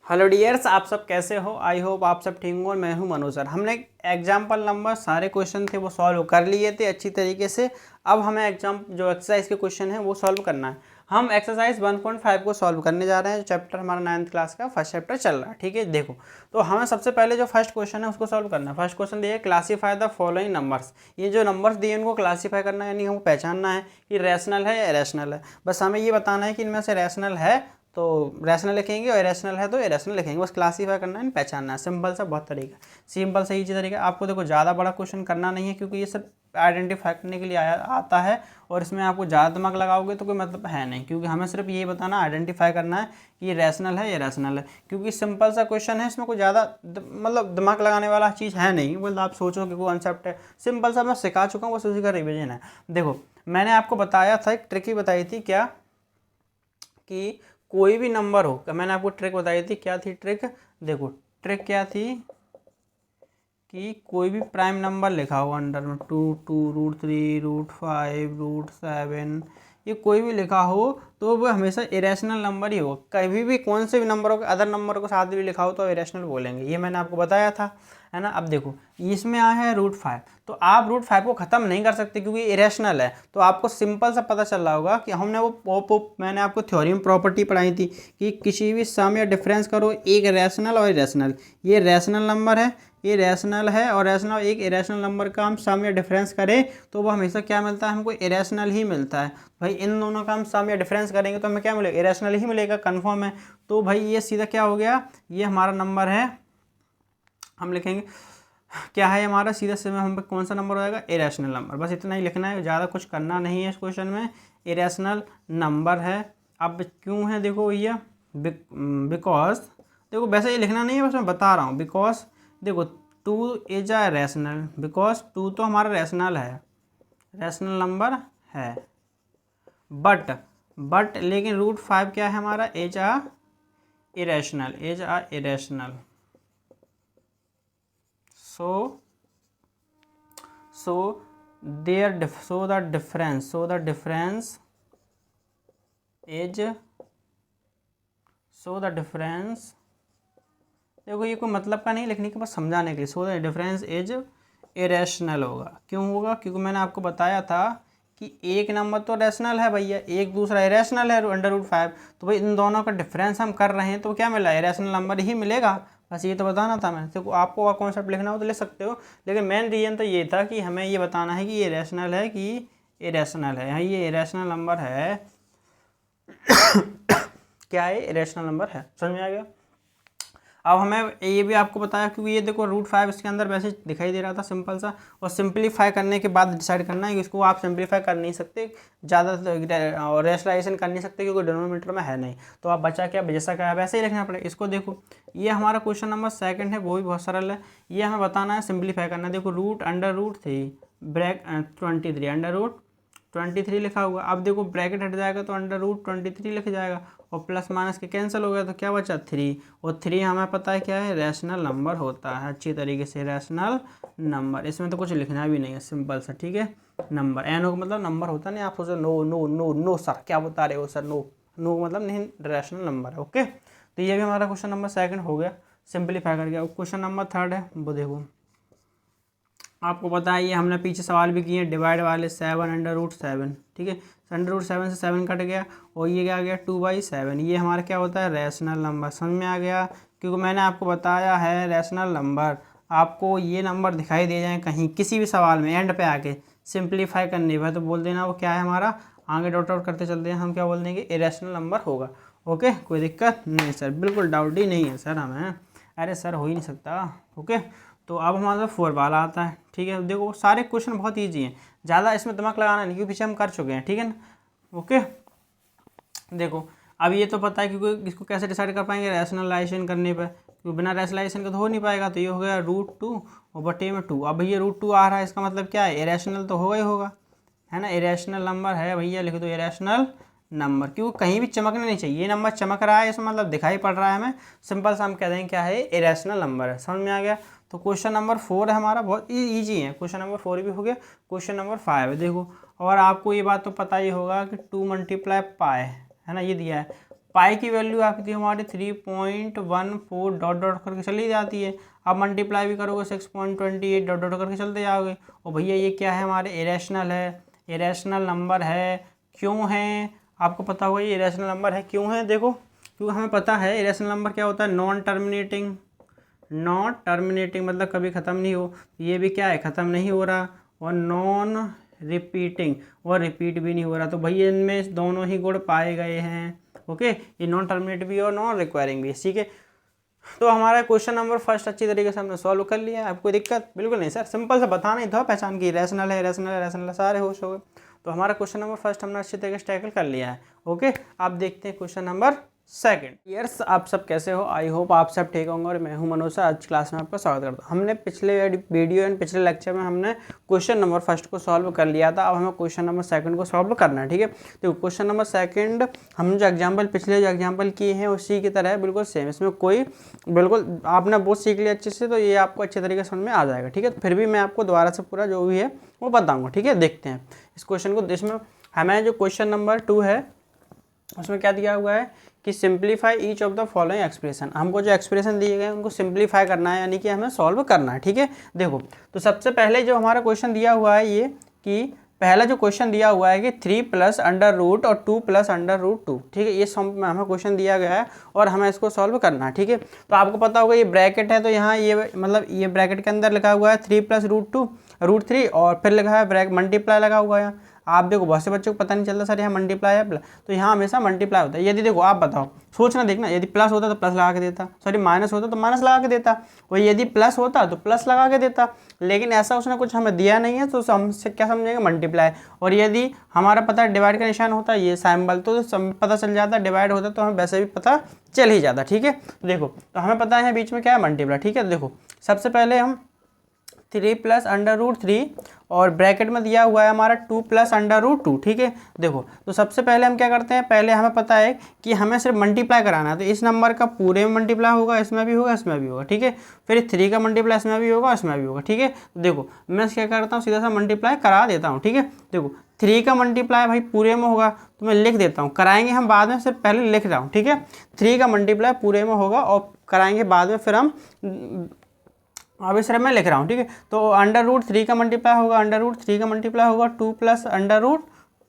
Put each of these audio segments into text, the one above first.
Hello dears, आप सब कैसे हो? आई होप आप सब ठीक हो और मैं हूं मनोज सर। हमने एग्जाम्पल नंबर सारे क्वेश्चन थे वो सॉल्व कर लिए थे अच्छी तरीके से। अब हमें जो एक्सरसाइज के क्वेश्चन है वो सॉल्व करना है। हम एक्सरसाइज 1.5 को सॉल्व करने जा रहे हैं। जो चैप्टर हमारा 9th क्लास का फर्स्ट चैप्टर चल रहा है, ठीक है। देखो, तो हमें सबसे पहले जो फर्स्ट क्वेश्चन है उसको सॉल्व करना है। फर्स्ट क्वेश्चन दिया है, क्लासीफाई द फॉलोइंग नंबर्स। ये जो नंबर्स दिए उनको क्लासीफाई करना है, यानी हमको पहचानना है कि रैशनल है या इरेशनल है। बस हमें ये बताना है कि इनमें से रैशनल है तो रैशनल लिखेंगे और इरेशनल है तो इरेशनल लिखेंगे। बस क्लासीफाई करना है, पहचानना है। सिंपल सा बहुत तरीका, सिंपल सा ईजी तरीका। आपको देखो ज़्यादा बड़ा क्वेश्चन करना नहीं है, क्योंकि ये सब आइडेंटिफाई करने के लिए आता है और इसमें आपको ज़्यादा दिमाग लगाओगे तो कोई मतलब है नहीं, क्योंकि हमें सिर्फ ये बताना, आइडेंटिफाई करना है कि ये रैशनल है या इरेशनल है। क्योंकि सिंपल सा क्वेश्चन है, इसमें कोई ज़्यादा मतलब दिमाग लगाने वाला चीज़ है नहीं। मतलब आप सोचो कि कोई कॉन्सेप्ट है, सिंपल सा मैं सिखा चुका हूँ, बस उसी का रिविजन है। देखो, मैंने आपको बताया था, एक ट्रिक ही बताई थी क्या, कि कोई भी नंबर हो। मैंने आपको ट्रिक बताई थी, क्या थी ट्रिक? देखो, ट्रिक क्या थी कि कोई भी प्राइम नंबर लिखा हो अंडर में, 2 √3 √5 √7, ये कोई भी लिखा हो तो वो हमेशा इरेशनल नंबर ही हो। कभी भी कौन से भी नंबरों के अदर नंबर को साथ भी लिखा हो तो इरेशनल बोलेंगे। ये मैंने आपको बताया था, है ना। अब देखो, इसमें आया है √5, तो आप √5 को ख़त्म नहीं कर सकते क्योंकि इरेशनल है। तो आपको सिंपल सा पता चल रहा होगा कि हमने मैंने आपको थ्योरी में प्रॉपर्टी पढ़ाई थी कि किसी भी सम या डिफरेंस करो, एक रैशनल और इरेशनल। ये रैशनल नंबर है, ये रैशनल है, और रैशनल एक इरेशनल नंबर का हम सम या डिफरेंस करें तो वो हमेशा क्या मिलता है? हमको इरेशनल ही मिलता है। भाई इन दोनों का हम सम या डिफरेंस करेंगे तो हमें क्या मिलेगा? इरेशनल ही मिलेगा, कंफर्म है। तो भाई ये सीधा क्या हो गया, ये हमारा नंबर है। हम लिखेंगे क्या है हमारा, सीधा से हम कौन सा नंबर हो जाएगा? Irrational number. बस इतना ही लिखना है, ज़्यादा कुछ करना नहीं है इस क्वेश्चन में। इरेशनल नंबर है। अब क्यों है देखो भैया, बिकॉज देखो, वैसे ये लिखना नहीं है, बस मैं बता रहा हूँ। बिकॉज देखो, 2 इज अ रैशनल, बिकॉज 2 तो हमारा रैशनल है, रैशनल नंबर है। बट लेकिन √5 क्या है हमारा? Is a irrational, is a irrational. so the difference is, देखो ये कोई मतलब का नहीं लिखने के, बस समझाने के लिए। So the difference is irrational होगा। क्यों होगा? क्योंकि मैंने आपको बताया था कि एक नंबर तो रैशनल है भैया, एक दूसरा इरेशनल है √5। तो भाई इन दोनों का डिफरेंस हम कर रहे हैं तो क्या मिला? इरेशनल नंबर ही मिलेगा। बस ये तो बताना था मैं। देखो, आपको और कॉन्सेप्ट लिखना हो तो लिख सकते हो, लेकिन मेन रीजन तो ये था कि हमें ये बताना है कि ये रैशनल है कि इरेशनल है। यहाँ ये इरेशनल नंबर है क्या है? इरेशनल नंबर है। समझ में आ गया? अब हमें ये भी आपको बताया, क्योंकि ये देखो √5 इसके अंदर वैसे दिखाई दे रहा था सिंपल सा, और सिंपलीफाई करने के बाद डिसाइड करना है कि इसको आप सिंपलीफाई कर नहीं सकते, ज़्यादा और रेशनलाइजेशन कर नहीं सकते क्योंकि डिनोमिनेटर में है नहीं। तो आप बचा क्या, जैसा क्या है वैसे ही लिखना पड़ेगा। इसको देखो, ये हमारा क्वेश्चन नंबर 2 है, वो भी बहुत सरल है। ये हमें बताना है, सिंपलीफाई करना है। देखो, √√3 ब्रैक 23 √23 लिखा हुआ। अब देखो ब्रैकेट हट जाएगा तो √23 लिख जाएगा, और प्लस माइनस के कैंसिल हो गया तो क्या बचा? 3। और 3 हमें पता है क्या है? रैशनल नंबर होता है। अच्छी तरीके से रैशनल नंबर, इसमें तो कुछ लिखना भी नहीं है, सिंपल सा, ठीक है। नंबर, एन का मतलब नंबर होता नहीं। आप सोचो no no no no sir, क्या बता रहे हो सर? नो नो मतलब नहीं, रैशनल नंबर है। ओके, तो ये भी हमारा क्वेश्चन नंबर 2 हो गया, सिंपलीफाई कर गया। क्वेश्चन नंबर 3 है, वो देखो। आपको पता है, ये हमने पीछे सवाल भी किए हैं, डिवाइड वाले 7 √7, ठीक है। √7 से 7 कट गया, और ये क्या आ गया? 2/7। ये हमारा क्या होता है? Rational number. समझ में आ गया? क्योंकि मैंने आपको बताया है रैशनल नंबर। आपको ये नंबर दिखाई दे जाए कहीं किसी भी सवाल में, एंड पे आके सिंप्लीफाई करने पर, तो बोल देना वो क्या है हमारा, आगे डॉट आउट करते चलते हैं, हम क्या बोल देंगे? इरेशनल नंबर होगा। ओके, कोई दिक्कत नहीं सर, बिल्कुल डाउट ही नहीं है सर हमें। अरे सर, हो ही नहीं सकता। ओके, तो अब हमारा 4 वाला आता है, ठीक है। देखो, सारे क्वेश्चन बहुत ईजी हैं, ज़्यादा इसमें दिमाग लगाना नहीं, क्योंकि पीछे हम कर चुके हैं, ठीक है ना। ओके, देखो, अब ये तो पता है, क्योंकि इसको कैसे डिसाइड कर पाएंगे? रैशनलाइजेशन करने पर, क्योंकि बिना रैशनलाइजेशन का तो हो नहीं पाएगा। तो ये हो गया √2 और बटे में 2। अब भैया √2 आ रहा है, इसका मतलब क्या है? इरेशनल तो होगा ही होगा, है ना। इरेशनल नंबर है भैया, लिख दो इरेशनल नंबर। क्योंकि कहीं भी चमकना नहीं चाहिए, ये नंबर चमक रहा है, इसमें मतलब दिखाई पड़ रहा है हमें, सिंपल सा हम कह देंगे क्या है? इरेशनल नंबर है। समझ में आ गया? तो क्वेश्चन नंबर 4 है हमारा, बहुत ईजी है। क्वेश्चन नंबर 4 भी हो गया। क्वेश्चन नंबर 5 है, देखो। और आपको ये बात तो पता ही होगा कि 2 × पाई, है ना, ये दिया है। पाई की वैल्यू आपकी हमारी 3.14 डॉट डॉट करके चली जाती है। अब मल्टीप्लाई भी करोगे 6.28 डॉट डॉट करके चलते जाओगे। और भैया ये क्या है, हमारे इरेशनल है, इरेशनल नंबर है। क्यों है आपको पता होगा ये इरेशनल नंबर है, क्यों है देखो, क्योंकि हमें पता है इरेशनल नंबर क्या होता है, नॉन टर्मिनेटिंग, नॉट टर्मिनेटिंग मतलब कभी ख़त्म नहीं हो, ये भी क्या है, ख़त्म नहीं हो रहा, और नॉन रिपीटिंग, और रिपीट भी नहीं हो रहा। तो भैया इनमें दोनों ही गुण पाए गए हैं। ओके, ये नॉन टर्मिनेटिव भी और नॉन रिक्वायरिंग भी, ठीक है। तो हमारा क्वेश्चन नंबर फर्स्ट अच्छी तरीके से हमने सॉल्व कर लिया है। आपको दिक्कत बिल्कुल नहीं सर, सिंपल से बताना ही था, पहचान की रैशनल है, रैशनल है, रैशनल सारे होश हो गए। तो हमारा क्वेश्चन नंबर फर्स्ट हमने अच्छी तरीके से टैकल कर लिया है। ओके, आप देखते हैं क्वेश्चन नंबर सेकंड। यस, आप सब कैसे हो, आई होप आप सब ठीक होंगे, और मैं हूं मनोज सर। आज क्लास में आपका स्वागत करता हूं। हमने पिछले वीडियो एंड पिछले लेक्चर में हमने क्वेश्चन नंबर फर्स्ट को सॉल्व कर लिया था। अब हमें क्वेश्चन नंबर सेकंड को सॉल्व करना है, ठीक है। तो क्वेश्चन नंबर सेकंड हमने जो एग्जाम्पल पिछले जो एग्जाम्पल किए हैं उसी की तरह है, बिल्कुल सेम, इसमें कोई बिल्कुल आपने बहुत सीख लिया अच्छे से, तो ये आपको अच्छे तरीके से समझ में आ जाएगा, ठीक है। फिर भी मैं आपको दोबारा से पूरा जो भी है वो बताऊँगा, ठीक है। देखते हैं इस क्वेश्चन को। इसमें हमें जो क्वेश्चन नंबर 2 है उसमें क्या दिया हुआ है कि simplify each of the following expression. हमको जो एक्सप्रेशन दिए गए हैं उनको सिंप्लीफाई करना है, यानी कि हमें सॉल्व करना है, ठीक है। देखो, तो सबसे पहले जो हमारा क्वेश्चन दिया हुआ है ये कि पहला जो क्वेश्चन दिया हुआ है कि 3 प्लस अंडर रूट और 2 प्लस अंडर रूट 2, ठीक है। ये हमें क्वेश्चन दिया गया है और हमें इसको सॉल्व करना है, ठीक है। तो आपको पता होगा ये ब्रैकेट है, तो यहाँ ये मतलब ये ब्रैकेट के अंदर लिखा हुआ है 3 प्लस रूट 2 रूट 3, और फिर लिखा है ब्रैकेट मल्टीप्लाई लगा हुआ है यहाँ। आप देखो बहुत से बच्चों को पता नहीं चलता सर यहाँ मल्टीप्लाई है प्लस, तो यहाँ हमेशा मल्टीप्लाई होता है। यदि देखो आप बताओ, सोचना देखना, यदि प्लस होता तो प्लस लगा के देता, सॉरी माइनस होता तो माइनस लगा के देता, और यदि प्लस होता तो प्लस लगा के देता, लेकिन ऐसा उसने कुछ हमें दिया नहीं है, तो हमसे क्या समझेंगे, मल्टीप्लाई। और यदि हमारा पता है डिवाइड का निशान होता है ये सिंबल, तो पता चल जाता, डिवाइड होता तो हमें वैसे भी पता चल ही जाता, ठीक है। देखो, तो हमें पता है बीच में क्या है, मल्टीप्लाई, ठीक है। देखो सबसे पहले हम 3 प्लस अंडर रूट 3 और ब्रैकेट में दिया हुआ है हमारा 2 प्लस अंडर रूट 2, ठीक है। देखो, तो सबसे पहले हम क्या करते हैं, पहले हमें पता है कि हमें सिर्फ मल्टीप्लाई कराना है, तो इस नंबर का पूरे में मल्टीप्लाई होगा, इसमें भी होगा, इसमें भी होगा, ठीक है। फिर 3 का मल्टीप्लाई इसमें भी होगा, इसमें भी होगा, ठीक है। तो देखो मैं क्या करता हूँ, सीधा सा मल्टीप्लाई करा देता हूँ, ठीक है। देखो 3 का मल्टीप्लाई भाई पूरे में होगा, तो मैं लिख देता हूँ, कराएंगे हम बाद में, सिर्फ पहले लिख रहा हूँ, ठीक है। 3 का मल्टीप्लाई पूरे में होगा और कराएंगे बाद में, फिर हम अब इस तरह मैं लिख रहा हूँ, ठीक है। तो अंडर रूट 3 का मल्टीप्लाई होगा, अंडर रूट 3 का मल्टीप्लाई होगा 2 प्लस अंडर रूट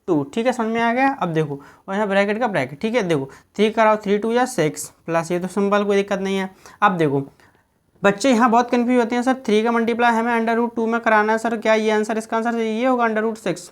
2, ठीक है, समझ में आ गया। अब देखो, और यहाँ ब्रैकेट का ब्रैकेट, ठीक है। देखो 3 कराओ, 3 2 या 6 प्लस, ये तो सिंपल, कोई दिक्कत नहीं है। अब देखो बच्चे यहाँ बहुत कन्फ्यूज होते हैं, सर 3 का मल्टीप्लाई हमें अंडर रूट 2 में कराना है, सर क्या ये आंसर, इसका आंसर ये होगा अंडर रूट 6,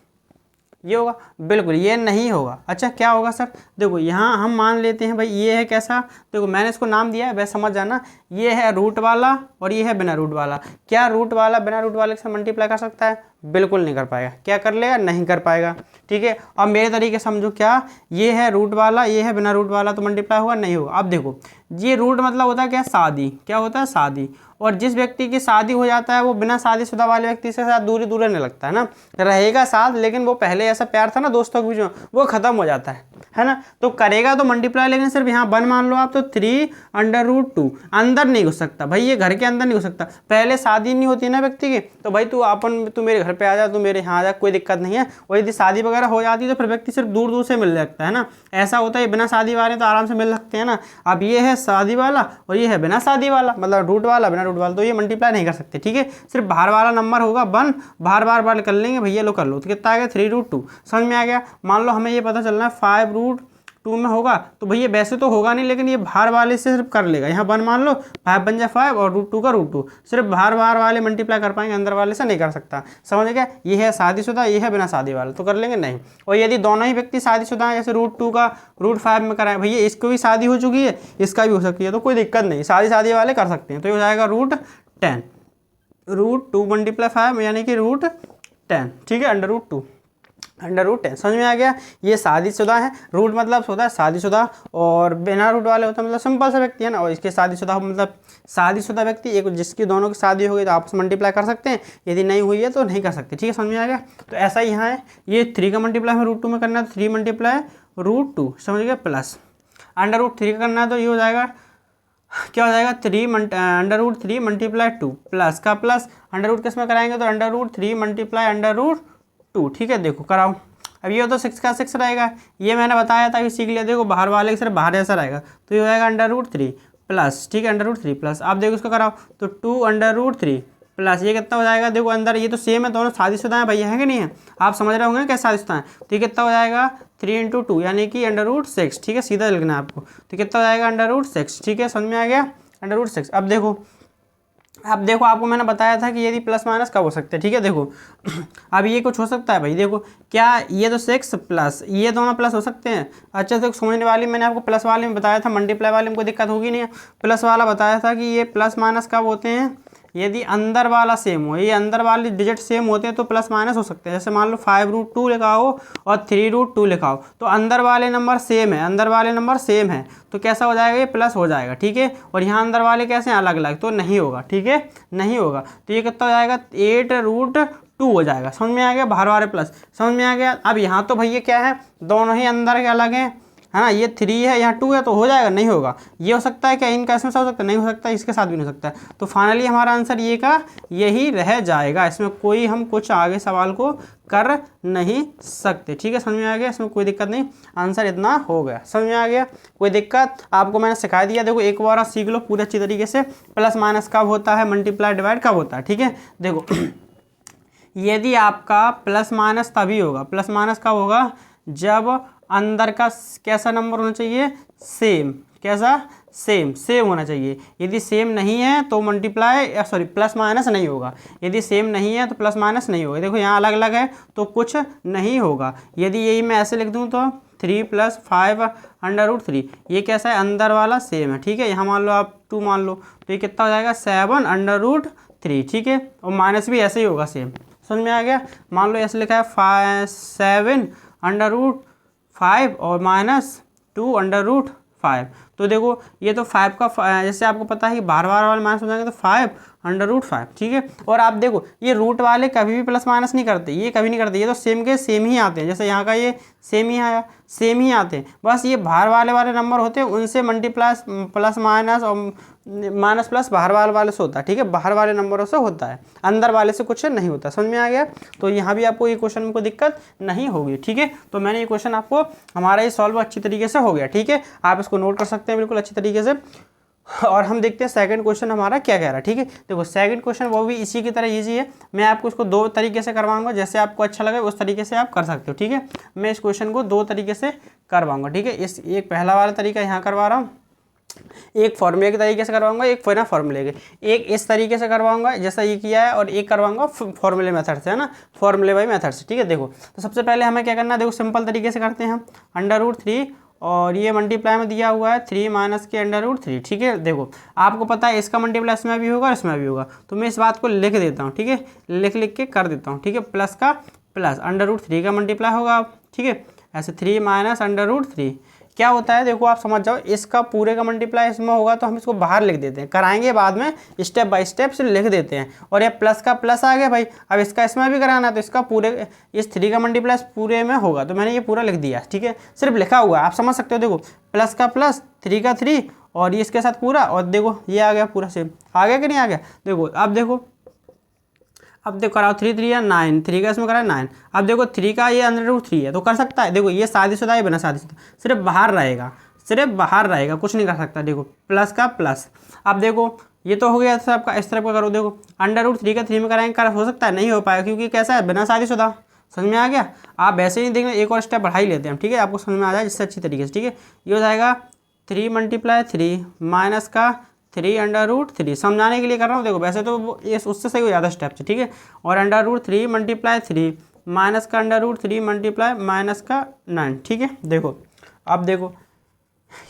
ये होगा, बिल्कुल ये नहीं होगा। अच्छा क्या होगा सर, देखो यहाँ हम मान लेते हैं भाई ये है कैसा, देखो मैंने इसको नाम दिया है, वैसे समझ जाना, ये है रूट वाला और ये है बिना रूट वाला। क्या रूट वाला बिना रूट वाले से मल्टीप्लाई कर सकता है, बिल्कुल नहीं कर पाएगा। क्या कर लेगा, नहीं कर पाएगा, ठीक है। अब मेरे तरीके समझो, क्या ये है रूट वाला, ये है बिना रूट वाला, तो मल्टीप्लाई होगा, नहीं होगा। अब देखो ये रूट मतलब होता है क्या, शादी, क्या होता है, शादी। और जिस व्यक्ति की शादी हो जाता है वो बिना शादीशुदा वाले व्यक्ति से साथ दूरी दूर रहने लगता है ना, रहेगा साथ, लेकिन वो पहले ऐसा प्यार था ना दोस्तों के बीच में, वो खत्म हो जाता है ना। तो करेगा तो मल्टीप्लाई, लेकिन सिर्फ यहाँ 1 मान लो आप, तो 3 अंडर रूट 2 अंदर नहीं घुस सकता भाई, ये घर के अंदर नहीं घुस सकता। पहले शादी नहीं होती ना व्यक्ति की, तो भाई तू मेरे घर पे आ जा, तू मेरे यहाँ आ जा, कोई दिक्कत नहीं है। और यदि शादी वगैरह हो जाती है तो फिर व्यक्ति सिर्फ दूर दूर से मिल सकता है ना, ऐसा होता है। बिना शादी वाले तो आराम से मिल सकते हैं ना। अब ये है शादी वाला और ये है बिना शादी वाला, मतलब रूट वाला बिना रूट वाला, तो ये मल्टीप्लाई नहीं कर सकते, ठीक है। सिर्फ बाहर वाला नंबर होगा 1, बार बार कर लेंगे भैया, लो कर लो, तो कितना आ गया 3 रूट 2, समझ में आ गया। मान लो हमें ये पता चलना है 5 रूट 2 में होगा, तो भैया वैसे तो होगा नहीं, लेकिन ये बाहर वाले से सिर्फ कर लेगा। यहाँ 1 मान लो, 5 बन जाए 5 और रूट 2 का रूट 2, सिर्फ बाहर वाले मल्टीप्लाई कर पाएंगे, अंदर वाले से नहीं कर सकता, समझ गया। ये है शादीशुदा, ये है बिना शादी वाला, तो कर लेंगे नहीं। और यदि दोनों ही व्यक्ति शादीशुदा हैं, जैसे रूट 2 का रूट 5 में कराएं, भैया इसको भी शादी हो चुकी है, इसका भी हो सकती है, तो कोई दिक्कत नहीं, शादी वाले कर सकते हैं। तो ये हो जाएगा रूट 10, रूट 2 मल्टीप्लाई 5 यानी कि रूट 10, ठीक है, अंडर रूट 2 अंडर रूट 10, समझ में आ गया। ये शादीशुदा है, रूट मतलब होता है शादीशुदा, और बिना रूट वाले होता है मतलब सिंपल सा व्यक्ति है ना। और इसके शादीशुदा मतलब शादीशुदा व्यक्ति, एक जिसकी दोनों की शादी हो गई तो आपस में मल्टीप्लाई कर सकते हैं, यदि नहीं हुई है तो नहीं कर सकते, ठीक है, समझ में आ गया। तो ऐसा ही यहाँ है, ये 3 का मल्टीप्लाई में रूट 2 में करना है, तो 3 मल्टीप्लाई रूट 2, समझ गया, प्लस अंडर रूट 3 का करना है, तो ये हो जाएगा, क्या हो जाएगा, 3 अंडर रूट 3 मल्टीप्लाई 2 प्लस का प्लस, अंडर रूट किस में कराएंगे, तो under root 3 multiply under root 2, ठीक है। देखो कराओ, अब ये तो 6 का 6 रहेगा, ये मैंने बताया था कि सीख लिया। देखो बाहर वाले की सिर्फ बाहर जैसा रहेगा, तो ये हो जाएगा √3 प्लस, ठीक है, √3 प्लस। आप देखो इसको कराओ तो 2√3 प्लस ये कितना हो जाएगा, देखो अंदर ये तो सेम है, दोनों शादीशुदा हैं भैया, है कि नहीं है? आप समझ रहे होंगे ना कैसे शादीशुदा हैं। तो ये कितना हो जाएगा 3 × 2 यानी कि √6, ठीक है, सीधा लिखना है आपको। तो कितना हो जाएगा √6, ठीक है, समझ में आ गया, √6। अब देखो आपको मैंने बताया था कि यदि प्लस माइनस कब हो सकते हैं, ठीक है। देखो अब ये कुछ हो सकता है भाई, देखो क्या ये तो 6 प्लस ये दोनों प्लस हो सकते हैं। अच्छा देखो समझने वाली, मैंने आपको प्लस वाले में बताया था, मल्टीप्लाई वाले में कोई दिक्कत होगी नहीं है। प्लस वाला बताया था कि ये प्लस माइनस कब होते हैं, यदि अंदर वाला सेम हो, ये अंदर वाले डिजिट सेम होते हैं तो प्लस माइनस हो सकते हैं। जैसे मान लो 5√2 लिखा हो और 3√2 लिखा हो, तो अंदर वाले नंबर सेम है, अंदर वाले नंबर सेम है, तो कैसा हो जाएगा, ये प्लस हो जाएगा, ठीक है। और यहाँ अंदर वाले कैसे हैं, अलग अलग, तो नहीं होगा, ठीक है, नहीं होगा। तो ये कितना हो जाएगा 8√2 हो जाएगा। समझ में आ गया, बाहर वाले प्लस, समझ में आ गया। अब यहाँ तो भैया क्या है, दोनों ही अंदर के अलग हैं, है ना, ये 3 है यहाँ 2 है, तो हो जाएगा, नहीं होगा। ये हो सकता है क्या, इनका इसमें हो सकता है, नहीं हो सकता, इसके साथ भी नहीं हो सकता है। तो फाइनली हमारा आंसर ये का यही रह जाएगा, इसमें कोई हम कुछ आगे सवाल को कर नहीं सकते, ठीक है, समझ में आ गया, इसमें कोई दिक्कत नहीं, आंसर इतना हो गया, समझ में आ गया, कोई दिक्कत। आपको मैंने सिखा दिया, देखो एक बार सीख लो पूरे अच्छी तरीके से, प्लस माइनस कब होता है, मल्टीप्लाई डिवाइड कब होता है, ठीक है। देखो यदि आपका प्लस माइनस तभी होगा, प्लस माइनस कब होगा, जब अंदर का कैसा नंबर होना चाहिए, सेम, कैसा, सेम होना चाहिए। यदि सेम नहीं है तो प्लस माइनस नहीं होगा, यदि सेम नहीं है तो प्लस माइनस नहीं होगा। देखो यहाँ अलग अलग है तो कुछ नहीं होगा। यदि यही मैं ऐसे लिख दूँ तो 3 + 5√3, ये कैसा है, अंदर वाला सेम है, ठीक है। यहाँ मान लो आप 2 मान लो, तो ये कितना हो जाएगा 7√3, ठीक है, और माइनस भी ऐसे ही होगा सेम, समझ में आ गया। मान लो ऐसे लिखा है 7√5 और -2√5, तो देखो ये तो 5 का जैसे आपको पता है कि बार बार वाले माइनस हो जाएंगे तो 5√5, ठीक है। और आप देखो ये रूट वाले कभी भी प्लस माइनस नहीं करते, ये कभी नहीं करते, ये तो सेम के सेम ही आते हैं। जैसे यहाँ का ये सेम ही आया, सेम ही आते हैं, बस ये बाहर वाले नंबर होते हैं उनसे मल्टीप्लाई प्लस माइनस और माइनस प्लस बाहर वाले से होता है, ठीक है, बाहर वाले नंबरों से होता है, अंदर वाले से कुछ नहीं होता, समझ में आ गया। तो यहाँ भी आपको ये क्वेश्चन में कोई दिक्कत नहीं होगी, ठीक है। तो मैंने ये क्वेश्चन आपको हमारा ये सॉल्व अच्छी तरीके से हो गया, ठीक है, आप इसको नोट कर सकते हैं बिल्कुल अच्छी तरीके से। और हम देखते हैं सेकंड क्वेश्चन हमारा क्या कह रहा है, ठीक है। देखो सेकंड क्वेश्चन वो भी इसी की तरह इजी है, मैं आपको इसको 2 तरीके से करवाऊंगा, जैसे आपको अच्छा लगे उस तरीके से आप कर सकते हो, ठीक है। मैं इस क्वेश्चन को 2 तरीके से करवाऊंगा, ठीक है। इस एक पहला वाला तरीका यहाँ करवा रहा हूँ, एक फॉर्मूले के तरीके से करवाऊंगा, एक बिना फॉर्मूले के, एक इस तरीके से करवाऊंगा जैसा ये किया है, और एक करवाऊंगा फॉर्मूले मेथड से, है ना, फॉर्मूले बाई मेथड से, ठीक है। देखो तो सबसे पहले हमें क्या करना है, देखो सिंपल तरीके से करते हैं हम, √3 और ये मल्टीप्लाई में दिया हुआ है 3 माइनस के √3, ठीक है। देखो आपको पता है इसका मल्टीप्लाई इसमें भी होगा और इसमें भी होगा, तो मैं इस बात को लिख देता हूँ, ठीक है, लिख के कर देता हूँ, ठीक है। प्लस का प्लस √3 का मल्टीप्लाई होगा, ठीक है, ऐसे 3 माइनस √3 क्या होता है, देखो आप समझ जाओ, इसका पूरे का मल्टीप्लाई इसमें होगा तो हम इसको बाहर लिख देते हैं, कराएंगे बाद में, स्टेप बाय स्टेप से लिख देते हैं। और ये प्लस का प्लस आ गया भाई, अब इसका इसमें भी कराना है तो इसका पूरे इस 3 का मल्टीप्लाई पूरे में होगा, तो मैंने ये पूरा लिख दिया, ठीक है, सिर्फ लिखा हुआ है, आप समझ सकते हो। देखो प्लस का प्लस, 3 का 3 और ये इसके साथ पूरा, और देखो ये आ गया पूरा सेम, आ गया कि नहीं आ गया। देखो अब देखो कराओ 3 3 या 9, 3 का इसमें करा 9, अब देखो 3 का ये √3 है तो कर सकता है। देखो ये शादीशुदा है बिना शादीशुदा, सिर्फ बाहर रहेगा, कुछ नहीं कर सकता। देखो प्लस का प्लस, अब देखो ये तो हो गया सब आपका, इस तरफ का करो, देखो √3 का 3 में कराएंगे, कर हो सकता है, नहीं हो पाएगा क्योंकि कैसा है, बिना शादीशुदा, समझ में आ गया। आप वैसे ही देखना, एक और स्टेप बढ़ा ही लेते हैं, ठीक है, आपको समझ में आ जाए जिससे अच्छी तरीके से, ठीक है। ये हो जाएगा 3 × 3 माइनस का 3 समझाने के लिए कर रहा हूँ। देखो वैसे तो ये उससे सही हो जाता है स्टेप से, ठीक है। और √3 × 3 माइनस का √3 मल्टीप्लाई माइनस का 9, ठीक है। देखो अब देखो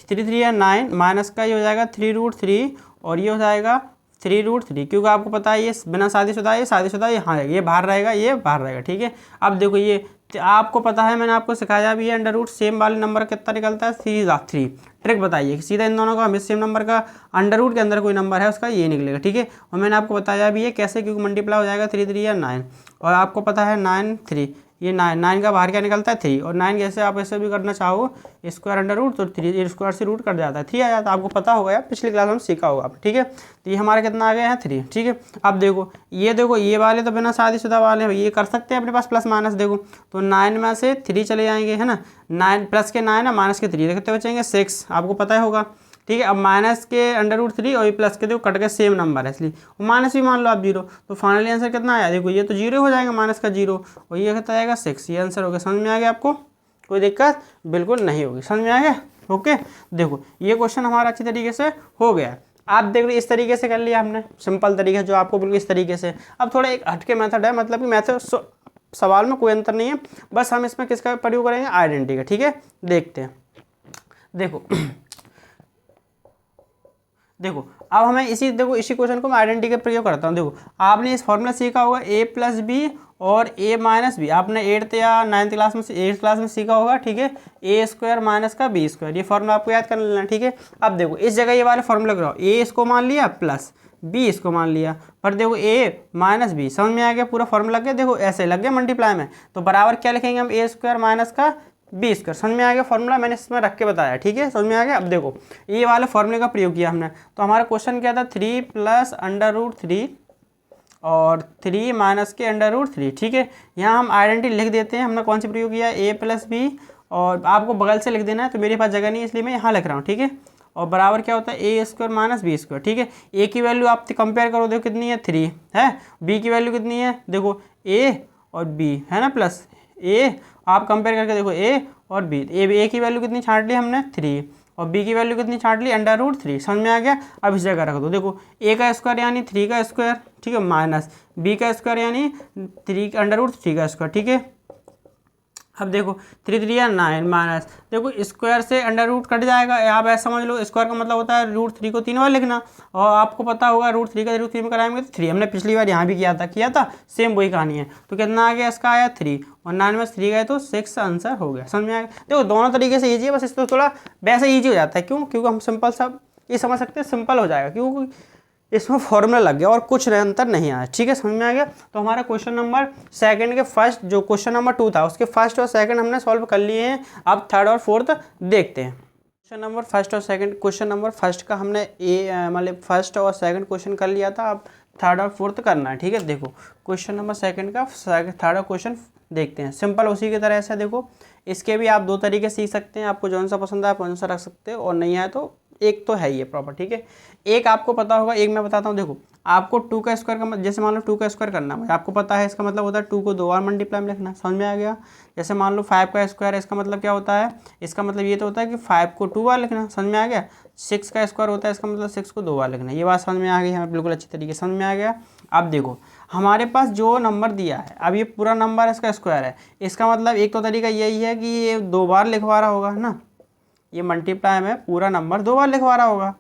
3 3 या 9 माइनस का ये हो जाएगा 3√3 और ये हो जाएगा 3√3, क्योंकि आपको पता है ये बिना शादीशुदा है, ये शादीशुदा यहाँ है, ये बाहर रहेगा, ठीक है। अब देखो ये आपको पता है, मैंने आपको सिखाया भी है, √ सेम वाले नंबर कितना निकलता है 3 ट्रिक बताइए, सीधा इन दोनों का हमें सेम नंबर का √ के अंदर कोई नंबर है उसका ये निकलेगा, ठीक है। और मैंने आपको बताया भी है कैसे, क्योंकि मल्टीप्लाई हो जाएगा 3 3 या 9, और आपको पता है 9 3 ये 9, 9 का बाहर क्या निकलता है 3, और 9 जैसे आप ऐसे भी करना चाहो स्क्वायर अंडर रूट तो 3 स्क्वायर से रूट कट जाता है 3 आ जाता है, आपको पता होगा यार, पिछली क्लास में सीखा होगा आप, ठीक है। तो ये हमारा कितना आ गया है 3, ठीक है। अब देखो ये वाले तो बिना शादीशुदा वाले हैं, ये कर सकते हैं अपने पास प्लस माइनस, देखो तो 9 में से 3 चले जाएंगे, है ना, 9 प्लस के 9 है, माइनस के 3 देखते बचेंगे 6, आपको पता ही होगा, ठीक है। अब माइनस के अंडर रूट 3 और ये प्लस के देखो कट के सेम नंबर है, इसलिए माइनस भी मान लो आप 0, तो फाइनली आंसर कितना आया, देखो ये तो 0 हो जाएगा, माइनस का 0 और ये कितना आएगा 6, ये आंसर हो गया। समझ में आ गया आपको, कोई दिक्कत बिल्कुल नहीं होगी, समझ में आ गया। ओके, देखो ये क्वेश्चन हमारा अच्छी तरीके से हो गया। आप देख लो इस तरीके से कर लिया हमने, सिंपल तरीके जो आपको बिल्कुल इस तरीके से। अब थोड़ा एक हटके मेथड है, मतलब कि मेथड सवाल में कोई अंतर नहीं है, बस हम इसमें किसका प्रयोग करेंगे, आइडेंटिटी का, ठीक है। देखते हैं, देखो अब हमें इसी क्वेश्चन को मैं आइडेंटिटी का प्रयोग करता हूँ। देखो आपने इस फॉर्मूला सीखा होगा a प्लस बी और a माइनस बी, आपने 8th या 9th क्लास में 8th क्लास में सीखा होगा, ठीक है। a स्क्वायर माइनस का b स्क्वायर, ये फॉर्मूला आपको याद कर लेना, ठीक है। अब देखो इस जगह ये वाले फॉर्मूला लगाओ, a इसको मान लिया प्लस b इसको मान लिया, पर देखो a माइनस बी, समझ में आ गया, पूरा फॉर्मूला लग गया, देखो ऐसे लग गया मल्टीप्लाई में, तो बराबर क्या लिखेंगे हम, a स्क्वायर माइनस का बी स्क्वायर। समझ में आ गया फॉर्मूला, मैंने इसमें रख के बताया, ठीक है, समझ में आ गया। अब देखो ये वाले फॉर्मूले का प्रयोग किया हमने, तो हमारा क्वेश्चन क्या था, 3 प्लस अंडर रूट 3 और 3 माइनस के अंडर रूट 3, ठीक है। यहाँ हम आइडेंटिटी लिख देते हैं, हमने कौन सी प्रयोग किया, a प्लस बी, और आपको बगल से लिख देना है, तो मेरे पास जगह नहीं है इसलिए मैं यहाँ लिख रहा हूँ, ठीक है। और बराबर क्या होता है, a square minus B square, ठीक है। a की वैल्यू आप कंपेयर करो, देखो कितनी है 3 है, b की वैल्यू कितनी है, देखो a और b है ना, प्लस a, आप कंपेयर करके देखो a और b, a की वैल्यू कितनी छांट ली हमने 3 और b की वैल्यू कितनी छांट ली अंडर रूट 3, समझ में आ गया। अब इस जगह रख दो, देखो a का स्क्वायर यानी 3 का स्क्वायर, ठीक है, माइनस b का स्क्वायर यानी 3 अंडर रूट 3 का स्क्वायर, ठीक है। अब देखो 3 3 या 9 माइनस, देखो स्क्वायर से अंडर रूट कट जाएगा, आप ऐसा समझ लो स्क्वायर का मतलब होता है रूट 3 को 3 बार लिखना, और आपको पता होगा रूट 3 का रूट 3 में कराएंगे तो 3, हमने पिछली बार यहाँ भी किया था सेम वही कहानी है। तो कितना आ गया, इसका आया 3 और 9 में 3 गए तो 6 आंसर हो गया, समझ में आ गया। देखो दोनों तरीके से ईजी है, बस इसको थोड़ा वैसे ईजी हो जाता है, क्यों, क्योंकि हम सिंपल सा ये समझ सकते हैं, सिंपल हो जाएगा क्योंकि इसमें फॉर्मूला लग गया और कुछ अंतर नहीं आया, ठीक है, समझ में आ गया। तो हमारा क्वेश्चन नंबर सेकंड के फर्स्ट, जो क्वेश्चन नंबर 2 था उसके फर्स्ट और सेकंड हमने सॉल्व कर लिए हैं। अब थर्ड और फोर्थ देखते हैं। क्वेश्चन नंबर फर्स्ट और सेकंड, क्वेश्चन नंबर फर्स्ट का हमने मतलब फर्स्ट और सेकंड क्वेश्चन कर लिया था, अब थर्ड और फोर्थ करना है, ठीक है। देखो क्वेश्चन नंबर सेकंड का थर्ड और क्वेश्चन देखते हैं, सिंपल उसी की तरह से। देखो इसके भी आप दो तरीके सीख सकते हैं, आपको जौन सा पसंद है आप कौन सा रख सकते हो, और नहीं आए तो एक तो है ये प्रॉपर, ठीक है। एक आपको पता होगा, एक मैं बताता हूँ। देखो आपको 2 का स्क्वायर का जैसे मान लो 2 का स्क्वायर करना है, आपको पता है इसका मतलब होता है 2 को 2 बार मल्टीप्लाई में लिखना, समझ में आ गया। जैसे मान लो 5 का स्क्वायर है, इसका मतलब क्या होता है, इसका मतलब ये तो होता है कि 5 को 2 बार लिखना, समझ में आ गया। 6 का स्क्वायर होता है, इसका मतलब 6 को 2 बार लिखना, ये बात समझ में आ गई हमें बिल्कुल अच्छी तरीके से, समझ में आ गया। अब देखो हमारे पास जो नंबर दिया है, अब ये पूरा नंबर इसका स्क्वायर है, इसका मतलब एक तो तरीका यही है कि ये 2 बार लिखवा रहा होगा ना, ये मल्टीप्लाई में पूरा नंबर 2 बार लिखवा रहा होगा,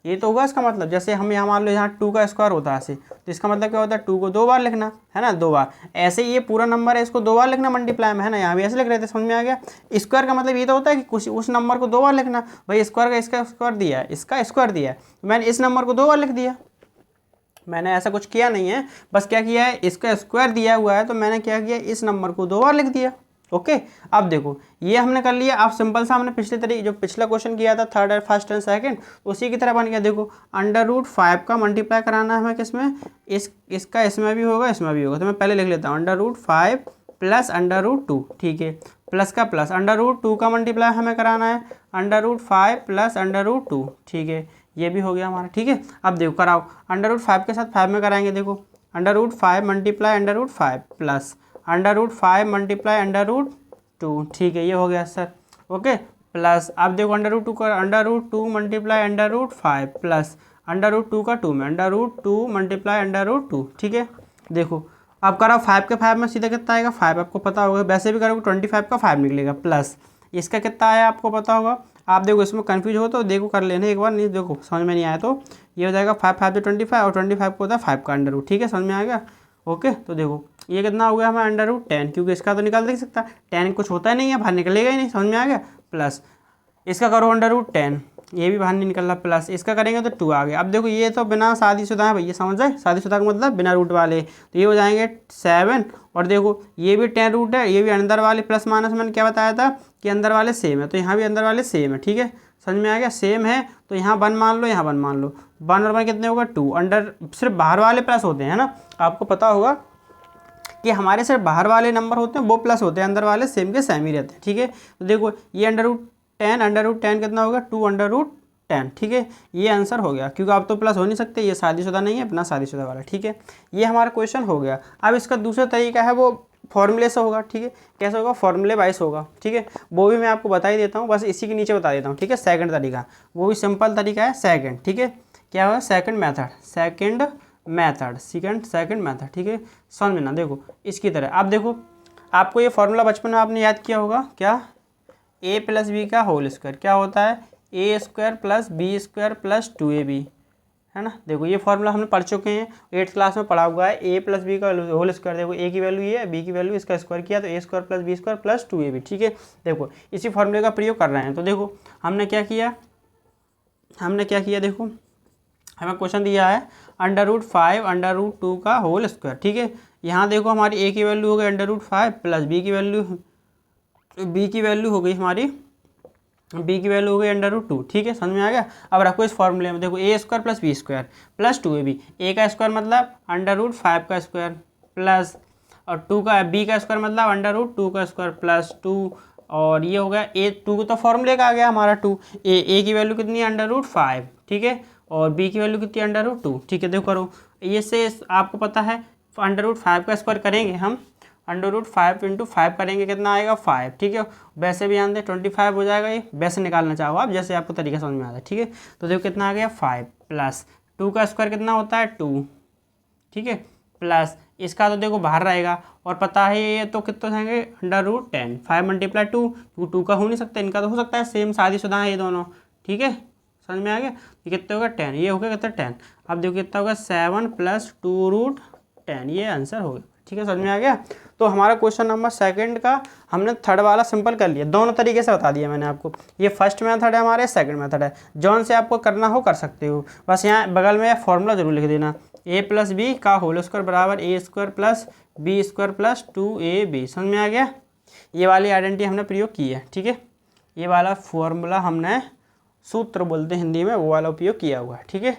ये तो होगा इसका मतलब। जैसे हम यहाँ मान लो यहाँ 2 का स्क्वायर होता है ऐसे, तो इसका मतलब क्या होता है 2 को 2 बार लिखना है ना, 2 बार। ऐसे ये पूरा नंबर है, इसको 2 बार लिखना मल्टीप्लाई में, है ना, यहाँ भी ऐसे लिख रहे थे, समझ में आ गया। स्क्वायर का मतलब ये तो होता है कि कुछ उस नंबर को 2 बार लिखना, भाई स्क्वायर का इसका स्क्वायर दिया है, इसका स्क्वायर दिया है, तो मैंने इस नंबर को 2 बार लिख दिया, मैंने ऐसा कुछ किया नहीं है, बस क्या किया है, इसका स्क्वायर दिया हुआ है तो मैंने क्या किया, इस नंबर को 2 बार लिख दिया। ओके अब देखो ये हमने कर लिया। अब सिंपल सा हमने पिछले तरीके जो पिछला क्वेश्चन किया था थर्ड और फर्स्ट एंड सेकंड, उसी की तरह बन गया। देखो अंडर रूट 5 का मल्टीप्लाई कराना है हमें किसमें, इसका इसमें भी होगा इसमें भी होगा, तो मैं पहले लिख लेता हूँ under root 5 plus under root 2, ठीक है, प्लस का प्लस अंडर रूट 2 का मल्टीप्लाई हमें कराना है under root 5 plus under root 2, ठीक है, ये भी हो गया हमारा, ठीक है। अब देखो कराओ, अंडर रूट 5 के साथ 5 में कराएंगे, देखो under root 5 multiply under root 5 plus under root 5 multiply under root 2, ठीक है, ये हो गया सर, ओके, प्लस अब देखो अंडर रूट 2 का under root 2 multiply under root 5 plus under root 2 का 2 में under root 2 multiply under root 2, ठीक है। देखो अब करो 5 के 5 में सीधा कितना आएगा 5, आपको पता होगा, वैसे भी करोगे 25 का 5 निकलेगा, प्लस इसका कितना आया आपको पता होगा। आप देखो इसमें कंफ्यूज हो तो देखो कर लेना एक बार, नहीं देखो समझ में नहीं आया तो ये हो जाएगा 5 5 से 25 और 25 को होता है 5 का अंडर रूट, ठीक है, समझ में आ गया। ओके तो देखो ये कितना हो गया हमारा अंडर रूट 10, क्योंकि इसका तो निकाल नहीं सकता, 10 कुछ होता ही नहीं है, बाहर निकलेगा ही नहीं, समझ में आ गया। प्लस इसका करो अंडर रूट 10, ये भी बाहर नहीं निकल रहा, प्लस इसका करेंगे तो 2 आ गया। अब देखो ये तो बिना शादीशुदा है भैया, समझ जाए, शादीशुदा का मतलब बिना रूट वाले, तो ये हो जाएंगे 7। और देखो ये भी 10 रूट है, ये भी अंदर वाले प्लस माइनस मैंने क्या बताया था कि अंदर वाले सेम है, तो यहाँ भी अंदर वाले सेम है। ठीक है, समझ में आ गया, सेम है तो यहाँ 1 मान लो, यहाँ 1 मान लो, 1 और 1 कितने होगा 2, अंडर सिर्फ बाहर वाले प्लस होते हैं ना, आपको पता होगा कि हमारे सिर्फ बाहर वाले नंबर होते हैं वो प्लस होते हैं, अंदर वाले सेम के सेम ही रहते हैं। ठीक है, तो देखो ये अंडर रूट 10 कितना होगा 2 अंडर रूट 10। ठीक है, ये आंसर हो गया, क्योंकि आप तो प्लस हो नहीं सकते, ये शादीशुदा नहीं है, अपना शादीशुदा वाला। ठीक है, ये हमारा क्वेश्चन हो गया। अब इसका दूसरा तरीका है वो फॉर्मूले से होगा। ठीक है, कैसे होगा, फॉर्मूले वाइज होगा। ठीक है, वो भी मैं आपको बता ही देता हूँ, बस इसी के नीचे बता देता हूँ। ठीक है, सेकंड तरीका, वो भी सिंपल तरीका है सेकंड। ठीक है, क्या होगा, सेकंड मेथड। ठीक है, समझ ना, देखो इसकी तरह आप देखो, आपको ये फॉर्मूला बचपन में आपने याद किया होगा, क्या, a प्लस बी का होल स्क्वायर क्या होता है, a square plus B square plus 2ab, है ना। देखो ये फॉर्मूला हमने पढ़ चुके हैं, 8th क्लास में पढ़ा हुआ है, a प्लस बी का होल स्क्वायर, देखो a की वैल्यू ये है, b की वैल्यू इसका स्क्वायर किया तो a square plus B square plus 2ab। ठीक है, देखो इसी फॉर्मूले का प्रयोग कर रहे हैं। तो देखो हमने क्या किया, देखो हमें क्वेश्चन दिया है √5 √2 का होल स्क्वायर। ठीक है, यहाँ देखो हमारी a की वैल्यू हो गई √5 प्लस b की वैल्यू हो गई हमारी √2। ठीक है, समझ में आ गया। अब रखो इस फॉर्मूले में, देखो a square plus B square plus 2ab, a का स्क्वायर मतलब √5 का स्क्वायर प्लस, और 2 का b का स्क्वायर मतलब √2 का स्क्वायर प्लस 2, और ये हो गया a 2 तो फॉर्मूले का आ गया हमारा 2, a की वैल्यू कितनी है √5। ठीक है, और b की वैल्यू कितनी है √2। ठीक है, देखो करो ये से आपको पता है √5 का स्क्वायर करेंगे हम, √5 × 5 करेंगे कितना आएगा 5। ठीक है, वैसे भी ध्यान दें 25 हो जाएगा, ये वैसे निकालना चाहो आप, जैसे आपको तरीका समझ में आ जाए। ठीक है, तो देखो कितना आ गया 5 प्लस 2 का स्क्वायर कितना होता है 2। ठीक है, प्लस इसका तो देखो बाहर रहेगा, और पता है ये तो कितना जाएंगे √10, 5 × 2, 2 का हो नहीं सकता, इनका तो हो सकता है, सेम शादीशुदा है ये दोनों। ठीक है, समझ में आ गया, ये कितने होगा 10, ये हो गया कितना 10। अब देखो कितना होगा 7 + 2√10, ये आंसर हो गया। ठीक है, समझ में आ गया। तो हमारा क्वेश्चन नंबर सेकंड का हमने थर्ड वाला सिंपल कर लिया, दोनों तरीके से बता दिया मैंने आपको। ये फर्स्ट मेथड है हमारे, सेकंड मेथड है, जौन से आपको करना हो कर सकते हो। बस यहाँ बगल में फॉर्मूला जरूर लिख देना, a प्लस बी का होल स्क्वायर बराबर a square plus B square plus 2ab। समझ में आ गया, ये वाली आइडेंटिटी हमने प्रयोग की है। ठीक है, ये वाला फॉर्मूला हमने, सूत्र बोलते हैं हिंदी में, वो वाला उपयोग किया हुआ है। ठीक है,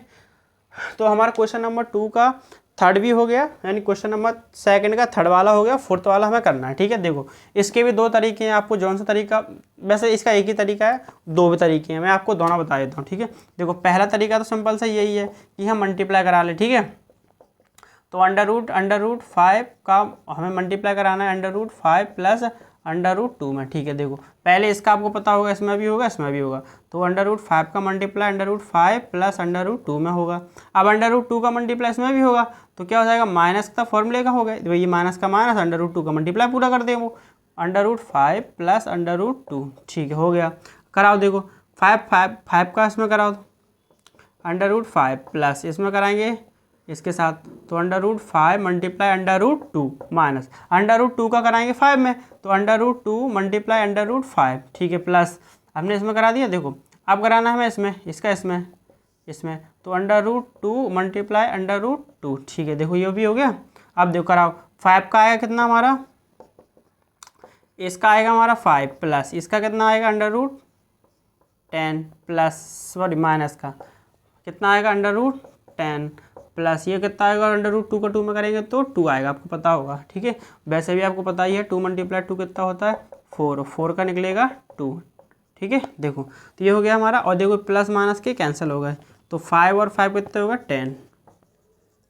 तो हमारा क्वेश्चन नंबर 2 का थर्ड भी हो गया, यानी क्वेश्चन नंबर सेकंड का थर्ड वाला हो गया, फोर्थ वाला हमें करना है। ठीक है, देखो इसके भी 2 तरीके हैं, आपको जौन सा तरीका, वैसे इसका एक ही तरीका है, 2 भी तरीके हैं, मैं आपको दोनों बता देता हूँ। ठीक है, देखो पहला तरीका तो सिंपल सा यही है कि हम मल्टीप्लाई करा लें। ठीक है, तो √5 का हमें मल्टीप्लाई कराना है √5 प्लस √2 में। ठीक है, देखो पहले इसका आपको पता होगा, इसमें भी होगा, इसमें भी होगा, तो √5 का मल्टीप्लाई √5 प्लस √2 में होगा। अब √2 का मल्टीप्लाई इसमें भी होगा, तो क्या हो जाएगा, माइनस का फॉर्मूले का हो गया, तो ये माइनस का माइनस, √2 का मल्टीप्लाई पूरा कर दे वो, √5 प्लस √2। ठीक है, हो गया, कराओ देखो 5 का इसमें कराओ, √5 प्लस इसमें कराएंगे इसके साथ, तो √5 मल्टीप्लाई √2 माइनस √2 का कराएंगे 5 में, तो √2 मल्टीप्लाई √5। ठीक है, प्लस हमने इसमें करा दिया, देखो अब कराना है हमें इसमें, इसका इसमें तो √2 मल्टीप्लाई √2। ठीक है, देखो ये भी हो गया। अब देखो कराओ, 5 का आएगा कितना हमारा, इसका आएगा हमारा 5 प्लस इसका कितना आएगा √10 प्लस, सॉरी माइनस का कितना आएगा √10 प्लस ये कितना आएगा √2 का 2 में करेंगे तो 2 आएगा, आपको पता होगा। ठीक है, वैसे भी आपको पता ही है 2 × 2 कितना होता है 4, 4 का निकलेगा 2। ठीक है, देखो तो ये हो गया हमारा, और देखो प्लस माइनस के कैंसिल हो गए, तो 5 और 5 कितने होगा 10।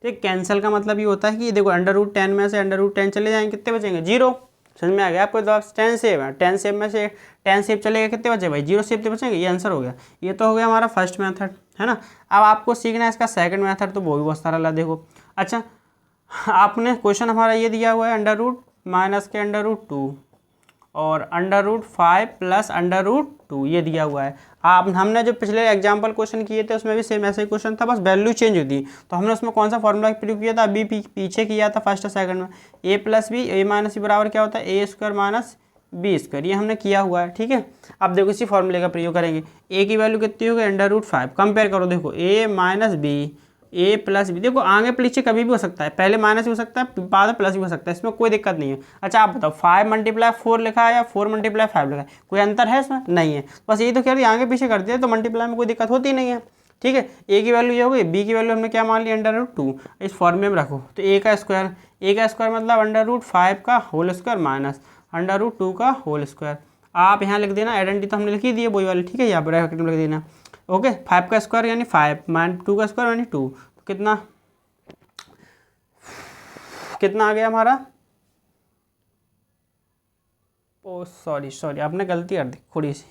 ठीक, कैंसिल का मतलब ये होता है कि देखो √10 में से √10 चले जाएंगे, कितने बचेंगे 0। समझ में आ गया आपको, तो 10 सेव है, 10 सेव में से 10 सेव चलेगा, कितने बचे भाई 0 सेव बचेंगे, ये आंसर हो गया। ये तो हो गया हमारा फर्स्ट मेथड, है ना। अब आपको सीखना है इसका सेकंड मेथड, तो वो भी बहुत सारा ला, देखो अच्छा आपने क्वेश्चन हमारा ये दिया हुआ है √ माइनस के √2 और √5 प्लस √2 ये दिया हुआ है। आप हमने जो पिछले एग्जाम्पल क्वेश्चन किए थे उसमें भी सेम ऐसा ही क्वेश्चन था, बस वैल्यू चेंज हुई थी। तो हमने उसमें कौन सा फॉर्मूला प्रयोग किया था, अभी पीछे किया था फर्स्ट और सेकंड में, a plus B A minus B बराबर क्या होता है a स्क्वायर माइनस b², ये हमने किया हुआ है। ठीक है, अब देखो इसी फॉर्मूले का प्रयोग करेंगे। a की वैल्यू कितनी होगी √5, कंपेयर करो देखो a minus B, a plus B, देखो आगे पीछे कभी भी हो सकता है, पहले माइनस भी हो सकता है बाद में प्लस भी हो सकता है, इसमें कोई दिक्कत नहीं है। अच्छा आप बताओ 5 × 4 लिखा है या 4 × 5 लिखा है, कोई अंतर है इसमें? नहीं है, बस यही तो कह रही आगे पीछे कर दिया तो मल्टीप्लाई में कोई दिक्कत होती नहीं है। ठीक है, a की वैल्यू ये हो गई, b की वैल्यू हमने क्या मान लिया √2, इस फॉर्मूले में रखो तो a का स्क्वायर मतलब √5 का होल स्क्वायर माइनस √2 का होल स्क्वायर। आप यहाँ लिख देना, आइडेंटिटी तो हमने लिखी दी है वही वाली। ठीक है, यहाँ पर ब्रैकेट में लिख देना। ओके, 5 का स्क्वायर यानी 5 माइनस 2 का स्क्वायर यानी 2, तो कितना आ गया हमारा? ओ सॉरी आपने गलती कर दी थोड़ी सी,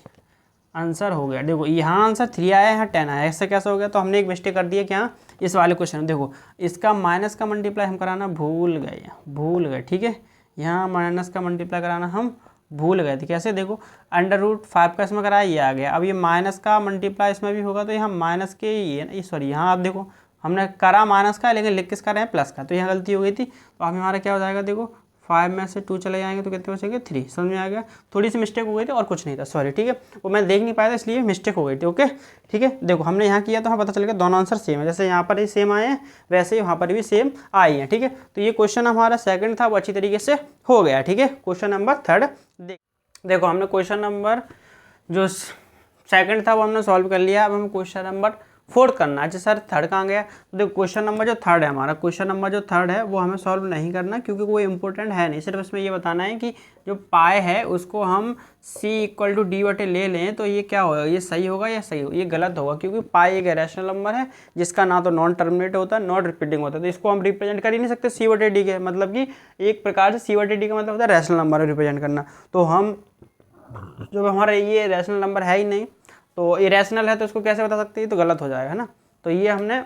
आंसर हो गया देखो यहाँ आंसर 3 आया है, यहाँ 10 आया, ऐसे कैसे हो गया? तो हमने एक मिस्टेक कर दी है क्या इस वाले क्वेश्चन में। देखो इसका माइनस का मल्टीप्लाई हम कराना भूल गए। ठीक है, यहाँ माइनस का मल्टीप्लाई कराना हम भूल गए थे। कैसे? देखो √5 का इसमें कराया, ये आ गया। अब ये माइनस का मल्टीप्लाई इसमें भी होगा तो यहाँ माइनस के ये सॉरी यहाँ आप देखो हमने करा माइनस का लेकिन लिख किसका रहे हैं प्लस का, तो यहाँ गलती हो गई थी। तो अब हमारा क्या हो जाएगा देखो 5 में से 2 चले जाएंगे तो कितने बचेंगे 3, समझ में आ गया? थोड़ी सी मिस्टेक हो गई थी और कुछ नहीं था, सॉरी। ठीक है, वो मैं देख नहीं पाया था इसलिए मिस्टेक हो गई थी। ओके ठीक है, देखो हमने यहाँ किया तो हमें पता चल गया दोनों आंसर सेम है, जैसे यहाँ पर ही सेम आए हैं वैसे ही वहाँ पर भी सेम आए हैं। ठीक है, तो ये क्वेश्चन हमारा सेकंड था वो अच्छी तरीके से हो गया। ठीक है, क्वेश्चन नंबर 3 देखो हमने क्वेश्चन नंबर जो सेकंड था वो हमने सॉल्व कर लिया। अब हम क्वेश्चन नंबर 4 करना है। अच्छा सर थर्ड कहाँ गया? तो देखो क्वेश्चन नंबर जो थर्ड है हमारा, क्वेश्चन नंबर जो थर्ड है वो हमें सॉल्व नहीं करना क्योंकि कोई इंपॉर्टेंट है नहीं, सिर्फ इसमें ये बताना है कि जो पाए है उसको हम c = d/, ले लें तो ये क्या होगा, ये सही होगा या सही होगा? ये गलत होगा क्योंकि पाए एक रैशनल नंबर है जिसका ना तो नॉन टर्मिनेट होता है नॉट रिपीटिंग होता है, तो इसको हम रिप्रेजेंट कर ही नहीं सकते c/d के, मतलब कि एक प्रकार से c/d का मतलब होता है रैशनल नंबर रिप्रेजेंट करना। तो हम जो हमारा ये रैशनल नंबर है ही नहीं, तो इरेशनल है तो इसको कैसे बता सकते हैं? तो गलत हो जाएगा ना। तो ये हमने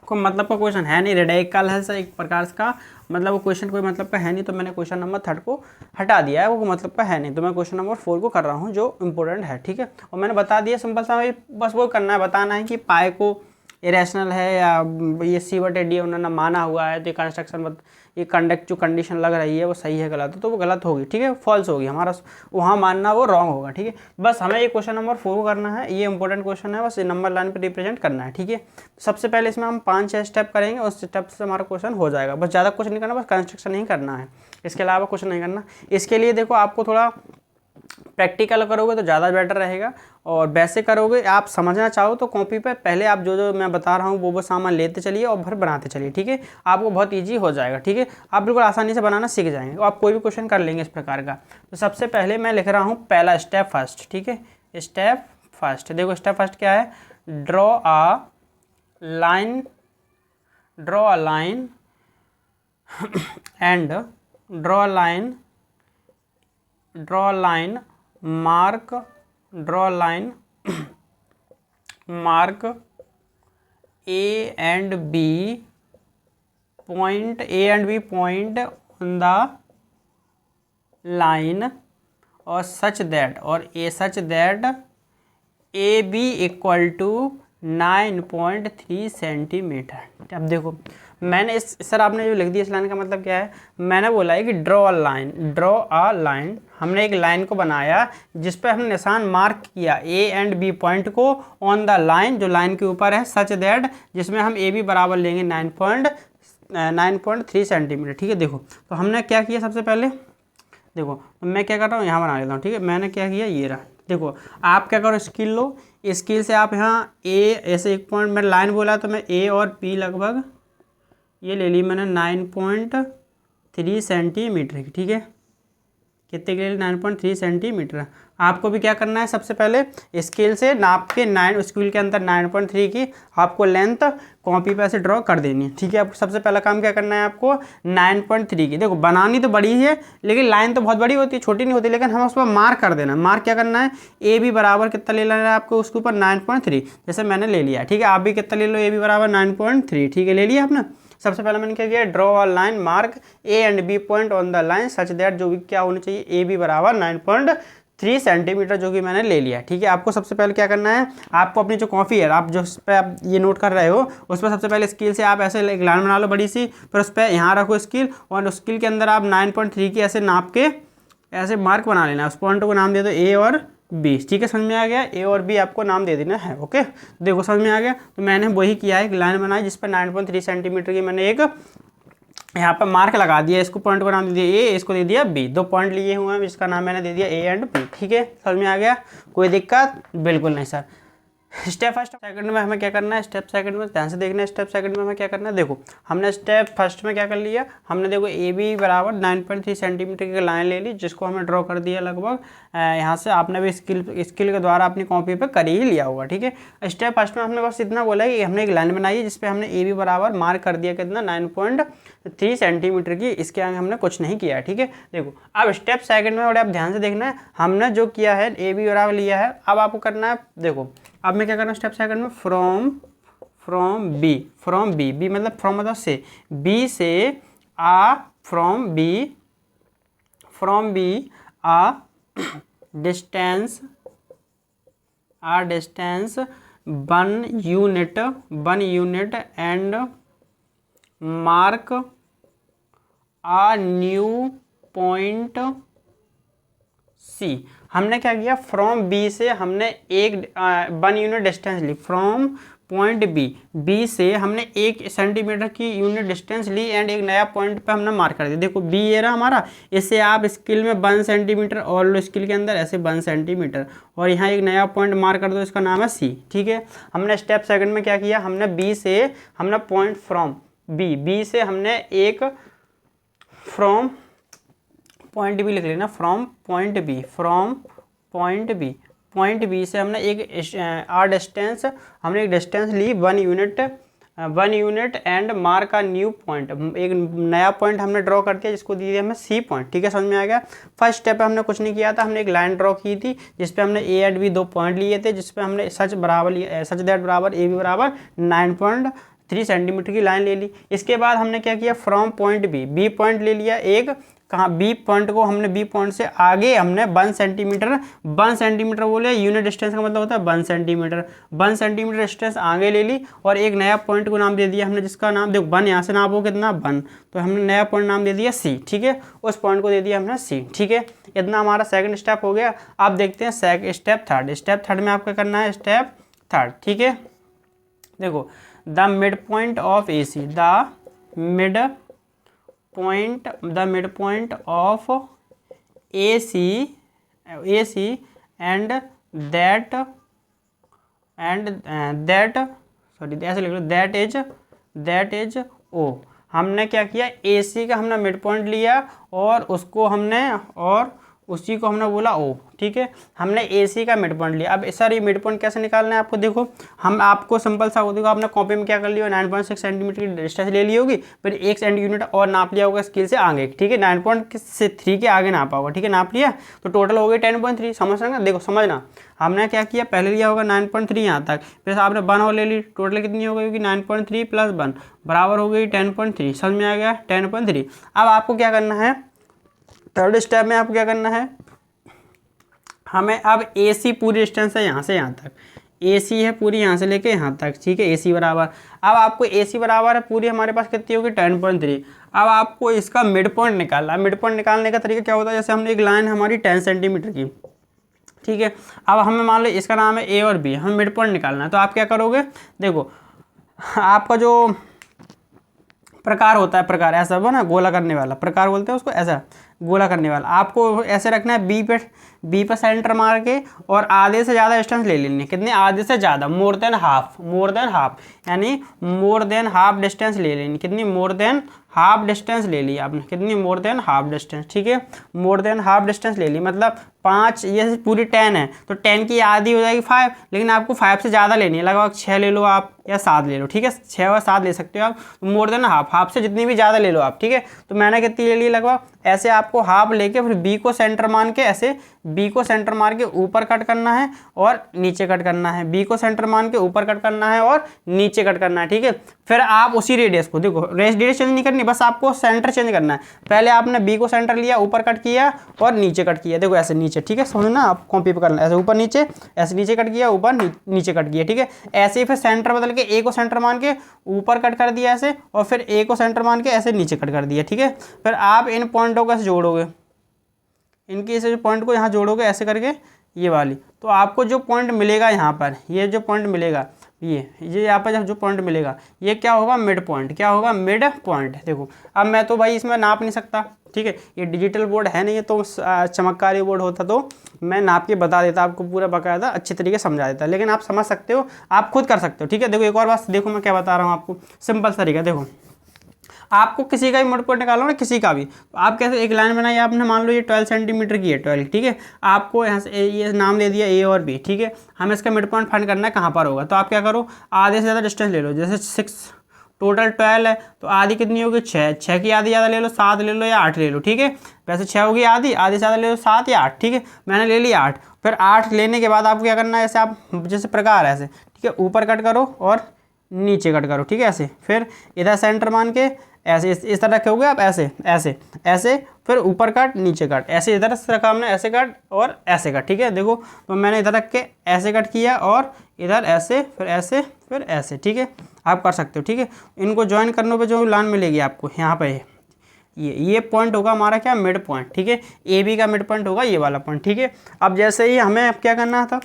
कोई मतलब का क्वेश्चन है नहीं, रेडिकल है सर एक प्रकार का, मतलब वो क्वेश्चन कोई मतलब का है नहीं, तो मैंने क्वेश्चन नंबर 3 को हटा दिया है, वो मतलब का है नहीं। तो मैं क्वेश्चन नंबर 4 को कर रहा हूँ जो इंपॉर्टेंट है। ठीक है, और मैंने बता दिया सिंपल सा, बस वो करना है, बताना है कि पाए को इरेशनल है या ये c/d उन्होंने माना हुआ है, तो ये कंस्ट्रक्शन ये कंडक्ट जो कंडीशन लग रही है वो सही है गलत है, तो वो गलत होगी। ठीक है, फॉल्स होगी, हमारा वहाँ मानना वो रॉन्ग होगा। ठीक है, बस हमें ये क्वेश्चन नंबर 4 को करना है, ये इंपॉर्टेंट क्वेश्चन है, बस ये नंबर लाइन पे रिप्रेजेंट करना है। ठीक है, सबसे पहले इसमें हम 5-6 स्टेप करेंगे, उस स्टेप से हमारा क्वेश्चन हो जाएगा। बस ज़्यादा कुछ नहीं करना, बस कंस्ट्रक्शन ही करना है, इसके अलावा कुछ नहीं करना। इसके लिए देखो आपको थोड़ा प्रैक्टिकल करोगे तो ज़्यादा बेटर रहेगा, और वैसे करोगे आप समझना चाहो तो कॉपी पे पहले आप जो जो मैं बता रहा हूँ वो सामान लेते चलिए और फिर बनाते चलिए। ठीक है, आपको बहुत इजी हो जाएगा। ठीक है, आप बिल्कुल आसानी से बनाना सीख जाएंगे, आप कोई भी क्वेश्चन कर लेंगे इस प्रकार का। तो सबसे पहले मैं लिख रहा हूँ पहला स्टेप फर्स्ट। ठीक है, स्टेप फर्स्ट, देखो स्टेप फर्स्ट क्या है? Draw a line and mark A and B point on the line or such that AB = 9.3 centimetre. अब देखो मैंने इस सर आपने जो लिख दिया इस लाइन का मतलब क्या है? मैंने बोला है कि ड्रॉ अ लाइन, हमने एक लाइन को बनाया जिस पे हमने निशान मार्क किया A एंड B पॉइंट को ऑन द लाइन, जो लाइन के ऊपर है, सच दैट जिसमें हम AB बराबर लेंगे 9.3 सेंटीमीटर। ठीक है, देखो तो हमने क्या किया सबसे पहले, देखो तो मैं क्या कर रहा हूँ यहाँ बना लेता हूँ। ठीक है, मैंने क्या किया ये रहा। देखो आप क्या करो, स्केल लो, स्केल से आप यहाँ A ऐसे एक पॉइंट, मैंने लाइन बोला तो मैं A और P लगभग ये ले ली मैंने 9.3 सेंटीमीटर की। ठीक है, कितने के लिए? 9.3 सेंटीमीटर। आपको भी क्या करना है, सबसे पहले स्केल से नाप के स्केल के अंदर 9.3 की आपको लेंथ कॉपी पे ऐसे ड्रॉ कर देनी है। ठीक है, आपको सबसे पहला काम क्या करना है, आपको 9.3 की, देखो बनानी तो बड़ी है लेकिन लाइन तो बहुत बड़ी होती है, छोटी नहीं होती, लेकिन हम उस पर मार्क कर देना। मार्क क्या करना है, ए बी बराबर कितना ले लेना है आपको, उसके ऊपर 9.3 जैसे मैंने ले लिया। ठीक है, आप भी कितना ले लो, ए बी बराबर 9.3। ठीक है, ले लिया आपने। सबसे पहले मैंने क्या किया, draw a line mark A and B point on the line such that, जो भी क्या होना चाहिए, ए बी बराबर 9.3 सेंटीमीटर, जो कि मैंने ले लिया। ठीक है, आपको सबसे पहले क्या करना है, आपको अपनी जो कॉपी है, आप जो उस पर आप ये नोट कर रहे हो उस पर सबसे पहले स्केल से आप ऐसे एक लाइन बना लो बड़ी सी, फिर उस पर यहाँ रखो स्केल, और स्केल के अंदर आप 9.3 की ऐसे नाप के ऐसे मार्क बना लेना, उस पॉइंट को नाम दे दो ए और बी। ठीक है, समझ में आ गया, ए और बी आपको नाम दे देना है। ओके, देखो समझ में आ गया। तो मैंने वही किया है, एक लाइन बनाई जिस पर 9.3 सेंटीमीटर की मैंने एक यहाँ पर मार्क लगा दिया, इसको पॉइंट को नाम दे दिया ए, इसको दे दिया बी, दो पॉइंट लिए हुए हैं जिसका नाम मैंने दे दिया ए एंड बी। ठीक है, समझ में आ गया, कोई दिक्कत बिल्कुल नहीं सर। स्टेप फर्स्ट सेकंड में हमें क्या करना है, स्टेप सेकंड में ध्यान से देखना है, स्टेप सेकंड में हमें क्या करना है। देखो हमने स्टेप फर्स्ट में क्या कर लिया, हमने देखो ए बी बराबर 9.3 सेंटीमीटर की लाइन ले ली, जिसको हमें ड्रॉ कर दिया लगभग यहाँ से। आपने भी स्किल के द्वारा अपनी कॉपी पे कर ही लिया होगा। ठीक है, स्टेप फर्स्ट में हमने बस इतना बोला है कि हमने एक लाइन बनाई है जिसपे हमने ए बी बराबर मार्क कर दिया कितना 9.3 सेंटीमीटर की, इसके आगे हमने कुछ नहीं किया है। ठीक है, देखो अब स्टेप सेकंड में बड़े आप ध्यान से देखना है, हमने जो किया है ए बी बराबर लिया है, अब आपको करना है, देखो अब मैं क्या करना हूँ स्टेप सेकंड में, फ्रॉम बी, बी मतलब फ्रॉम मतलब से, बी से आ, from B a distance 1 unit and mark a new point C. हमने क्या किया, फ्रॉम बी से हमने 1 यूनिट डिस्टेंस ली, फ्रॉम पॉइंट बी से हमने 1 सेंटीमीटर की यूनिट डिस्टेंस ली एंड एक नया पॉइंट पे हमने मार्क कर दिया। देखो बी ये रहा हमारा, इससे आप स्केल में 1 सेंटीमीटर और लो स्केल के अंदर ऐसे 1 सेंटीमीटर, और यहाँ एक नया पॉइंट मार्क कर दो, इसका नाम है सी। ठीक है, हमने स्टेप सेकंड में क्या किया, हमने बी से हमने पॉइंट फ्रॉम बी से हमने एक फ्रॉम पॉइंट बी लिख लेना, फ्रॉम पॉइंट बी से हमने एक डिस्टेंस, हमने एक डिस्टेंस ली 1 यूनिट एंड मार्क का न्यू पॉइंट, एक नया पॉइंट हमने ड्रॉ कर दिया जिसको दिया हमें सी पॉइंट। ठीक है, समझ में आ गया। फर्स्ट स्टेप पे हमने कुछ नहीं किया था, हमने एक लाइन ड्रॉ की थी जिसपे हमने ए एंड बी 2 पॉइंट लिए थे, जिसपे हमने सच दैट बराबर ए बी बराबर 9.3 सेंटीमीटर की लाइन ले ली। इसके बाद हमने क्या किया, फ्रॉम पॉइंट बी पॉइंट ले लिया एक, कहाँ बी पॉइंट को हमने बी पॉइंट से आगे हमने 1 सेंटीमीटर बोले, यूनिट डिस्टेंस का मतलब होता है 1 सेंटीमीटर डिस्टेंस आगे ले ली और एक नया पॉइंट को नाम दे दिया हमने, जिसका नाम देखो 1 यहाँ से नापो कितना 1, तो हमने नया पॉइंट नाम दे दिया सी। ठीक है, उस पॉइंट को दे दिया हमने सी। ठीक है, इतना हमारा सेकंड स्टेप हो गया। अब देखते हैं स्टेप थर्ड में आपको करना है, स्टेप थर्ड। ठीक है, देखो the mid point of A C, the mid point of AC and that sorry ऐसे लिख लो, that is O। हमने क्या किया, AC का हमने मिड पॉइंट लिया और उसको हमने उसी को हमने बोला O। ठीक है, हमने AC का मिड पॉइंट लिया। अब सर ये मिड पॉइंट कैसे निकालना है आपको, देखो हम आपको सिंपल सा देखो, आपने कॉपी में क्या कर लिया, 9.6 सेंटीमीटर की डिस्टेंस ले ली होगी, फिर 1 यूनिट और नाप लिया होगा स्केल से आगे। ठीक है, 9.3 के आगे नापा होगा। ठीक है, नाप लिया तो टोटल हो गई 10.3। समझ रहे ना, देखो समझना, हमने क्या किया, पहले लिया होगा 9.3 यहाँ तक, फिर आपने 1 और ले ली, टोटल कितनी हो गई, 9.3 + 1 बराबर हो गई 10.3। समझ में आ गया, 10.3। अब आपको क्या करना है, थर्ड स्टेप में आपको क्या करना है, हमें अब AC पूरी डिस्टेंस है यहाँ से यहाँ तक, AC है पूरी यहाँ से लेके यहाँ तक। ठीक है, AC बराबर, अब आपको AC बराबर है पूरी हमारे पास कितनी होगी 10.3। अब आपको इसका मिड पॉइंट निकालना है। मिड पॉइंट निकालने का तरीका क्या होता है, जैसे हमने एक लाइन हमारी 10 सेंटीमीटर की, ठीक है, अब हमें मान लो इसका नाम है A और B, हमें मिड पॉइंट निकालना है। तो आप क्या करोगे, देखो आपका जो प्रकार होता है, प्रकार ऐसा वो ना गोला करने वाला प्रकार बोलते हैं उसको, ऐसा गोला करने वाला, आपको ऐसे रखना है बी पे सेंटर मार के और आधे से ज़्यादा डिस्टेंस ले लेनी है। कितने, आधे से ज़्यादा, मोर देन हाफ, यानी मोर देन हाफ डिस्टेंस ले लेनी। कितनी, मोर देन हाफ डिस्टेंस ले ली आपने, कितनी, मोर देन हाफ डिस्टेंस। ठीक है, मोर देन हाफ डिस्टेंस ले ली, मतलब 5, ये पूरी 10 है तो 10 की आधी हो जाएगी 5, लेकिन आपको 5 से ज़्यादा लेनी है, लगभग 6 ले लो आप या 7 ले लो। ठीक है, 6 और 7 ले सकते हो आप, मोर देन हाफ से जितनी भी ज़्यादा ले लो आप। ठीक है, तो मैंने कितनी ले ली, लगभग ऐसे आपको हाफ लेके फिर बी को सेंटर मान के ऐसे बी को सेंटर मार के ऊपर कट करना है और नीचे कट करना है, बी को सेंटर मान के ऊपर कट करना है और नीचे कट करना है। ठीक है, फिर आप उसी रेडियस को, देखो रेडियस चेंज नहीं करनी, बस आपको सेंटर चेंज करना है। पहले आपने बी को सेंटर लिया, ऊपर कट किया और नीचे कट किया, देखो ऐसे नीचे। ठीक है, समझना, आप कॉपी पे करना, ऐसे ऊपर नीचे, ऐसे नीचे कट किया, ऊपर नीचे कट किया। ठीक है, ऐसे ही फिर सेंटर बदल के ए को सेंटर मान के ऊपर कट कर दिया ऐसे, और फिर ए को सेंटर मान के ऐसे नीचे कट कर दिया। ठीक है, फिर आप इन पॉइंटों को ऐसे जोड़ोगे, इनकी ऐसे जो पॉइंट को यहाँ जोड़ोगे ऐसे करके ये वाली, तो आपको जो पॉइंट मिलेगा यहाँ पर, ये जो पॉइंट मिलेगा, ये यहाँ पर जो पॉइंट मिलेगा ये क्या होगा, मिड पॉइंट। क्या होगा, मिड पॉइंट। देखो अब मैं तो भाई इसमें नाप नहीं सकता, ठीक है, ये डिजिटल बोर्ड है नहीं, तो चमत्कारी बोर्ड होता तो मैं नाप के बता देता आपको, पूरा बाकायदा अच्छे तरीके से समझा देता, लेकिन आप समझ सकते हो, आप खुद कर सकते हो, ठीक है। देखो एक और बात देखो, मैं क्या बता रहा हूँ आपको, सिंपल तरीका। देखो आपको किसी का भी मिड पॉइंट निकालो ना, किसी का भी, तो आप कैसे, एक लाइन बनाई आपने, मान लो ये 12 सेंटीमीटर की है, 12, ठीक है। आपको यहाँ से ये नाम दे दिया ए और बी, ठीक है। हमें इसका मिड पॉइंट फाइंड करना है कहाँ पर होगा, तो आप क्या करो, आधे से ज़्यादा डिस्टेंस ले लो, जैसे 6, टोटल 12 है, तो आधी कितनी होगी, 6, 6 की आधी ज़्यादा ले लो, 7 ले लो या 8 ले लो, ठीक है। वैसे 6 होगी आधी, आधी से ज़्यादा ले लो 7 या 8, ठीक है। मैंने ले लिया 8। फिर 8 लेने के बाद आपको क्या करना है, ऐसे आप जैसे प्रकार ऐसे, ठीक है, ऊपर कट करो और नीचे कट करो, ठीक है, ऐसे। फिर इधर सेंटर मान के ऐसे इस तरह रखोगे आप, ऐसे ऐसे ऐसे, फिर ऊपर कट नीचे कट, ऐसे इधर से रखा हमने, ऐसे कट और ऐसे कट, ठीक है। देखो तो मैंने इधर रख के ऐसे कट किया और इधर ऐसे, फिर ऐसे, फिर ऐसे, ठीक है। आप कर सकते हो, ठीक है। इनको ज्वाइन करने पे जो लाइन मिलेगी आपको यहाँ पे, ये पॉइंट होगा हमारा क्या, मिड पॉइंट, ठीक है। ए बी का मिड पॉइंट होगा ये वाला पॉइंट, ठीक है। अब जैसे ही हमें अब क्या करना था,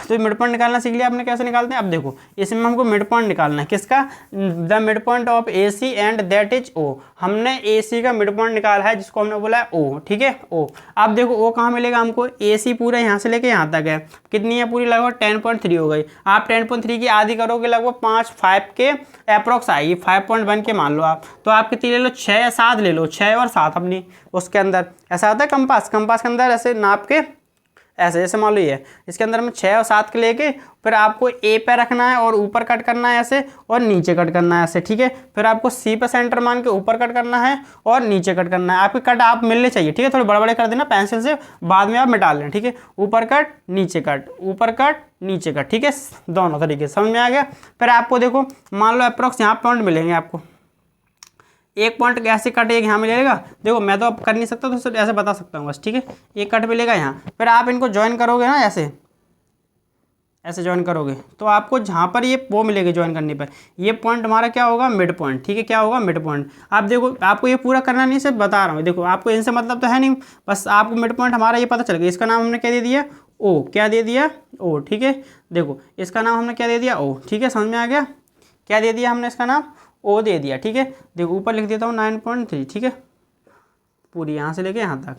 तो मिड पॉइंट निकालना सीख लिया आपने, कैसे निकालते हैं। अब देखो इसमें हमको मिड पॉइंट निकालना है, किसका, the mid point of A C and that is O. हमने ए सी का मिड पॉइंट निकाला है, जिसको हमने बोला है ओ, ठीक है, ओ। अब देखो ओ कहाँ मिलेगा हमको, ए सी पूरा यहाँ से लेके यहाँ तक है, कितनी है पूरी, लगभग 10.3 हो गई। आप 10.3 की आधी करोगे, लगभग 5 के अप्रोक्स आएगी, 5.1 के मान लो आप, तो आप कितनी ले लो, 6 या 7 ले लो, 6 और 7 अपनी उसके अंदर ऐसा आता है कंपास के अंदर ऐसे नाप के, ऐसे जैसे मान लो ये, इसके अंदर में 6 और 7 के लेके फिर आपको ए पे रखना है और ऊपर कट करना है ऐसे, और नीचे कट करना है ऐसे, ठीक है। फिर आपको सी पे सेंटर मान के ऊपर कट करना है और नीचे कट करना है। आपके कट आप मिलने चाहिए, ठीक है, थोड़े बड़े बड़े कर देना पेंसिल से, बाद में आप मिटा लेना, ठीक है। ऊपर कट नीचे कट, ऊपर कट नीचे कट, ठीक है, दोनों तरीके समझ में आ गया। फिर आपको देखो मान लो अप्रोक्स यहाँ पॉइंट मिलेंगे आपको, एक पॉइंट ऐसे कट एक यहाँ मिलेगा। देखो मैं तो अब कर नहीं सकता, तो सिर्फ ऐसे बता सकता हूँ बस, ठीक है। एक कट मिलेगा यहाँ, फिर आप इनको ज्वाइन करोगे ना, ऐसे ऐसे ज्वाइन करोगे, तो आपको जहाँ पर ये वो मिलेगी ज्वाइन करने पर, ये पॉइंट हमारा क्या होगा, मिड पॉइंट, ठीक है। क्या होगा, मिड पॉइंट। आप देखो आपको ये पूरा करना नहीं, सिर्फ बता रहा हूँ, देखो आपको इनसे मतलब तो है नहीं, बस आपको मिड पॉइंट हमारा ये पता चल गया। इसका नाम हमने क्या दे दिया, ओ, क्या दे दिया, ओ, ठीक है। देखो इसका नाम हमने क्या दे दिया, ओ, ठीक है, समझ में आ गया, क्या दे दिया हमने, इसका नाम ओ दे दिया, ठीक है। देखो ऊपर लिख देता हूँ 9.3, ठीक है, पूरी यहाँ से लेके यहाँ तक,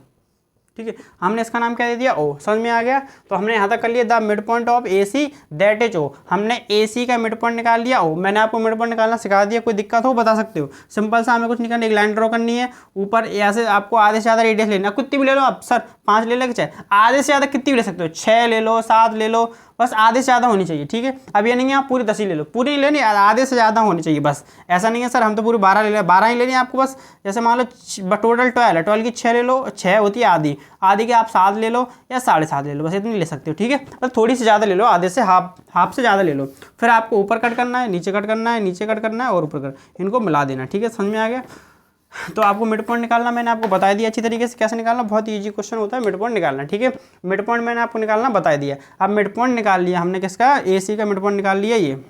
ठीक है। हमने इसका नाम क्या दे दिया, ओ, समझ में आ गया। तो हमने यहाँ तक कर लिया, the mid point of A C that is O. हमने ए सी का मिड पॉइंट निकाल लिया, ओ। मैंने आपको मिड पॉइंट निकालना सिखा दिया, कोई दिक्कत हो बता सकते हो, सिंपल सा, हमें कुछ नहीं करना, एक लाइन ड्रॉ करनी है ऊपर, ऐसे आपको आधे से ज़्यादा रेडियस लेना, कितनी भी ले लो आप, सर 5 ले लेके, चाहे आधे से ज़्यादा कितनी भी ले सकते हो, 6 ले लो, 7 ले लो, बस आधे से ज़्यादा होनी चाहिए, ठीक है। अब ये नहीं है आप पूरी 10 ही ले लो, पूरी नहीं लेनी, आधे से ज़्यादा होनी चाहिए बस। ऐसा नहीं है सर हम तो पूरी 12 ले लें, 12 ही लेनी है आपको बस। जैसे मान लो टोटल 12 है, 12 की 6 ले लो, 6 होती है आधी, आधी के आप 7 ले लो या 7.5 ले लो, बस इतनी ले सकते हो, ठीक है। बस थोड़ी सी ज़्यादा ले लो, आधे से हाफ से ज़्यादा ले लो। फिर आपको ऊपर कट करना है, नीचे कट करना है, नीचे कट करना है और ऊपर कट, इनको मिला देना, ठीक है, समझ में आ गया। तो आपको मिड पॉइंट निकालना मैंने आपको बता दिया अच्छी तरीके से, कैसे निकालना, बहुत इजी क्वेश्चन होता है मिड पॉइंट निकालना, ठीक है। मिड पॉइंट मैंने आपको निकालना बता दिया। अब मिड पॉइंट निकाल लिया हमने, किसका, ए सी का मिड पॉइंट निकाल लिया, ये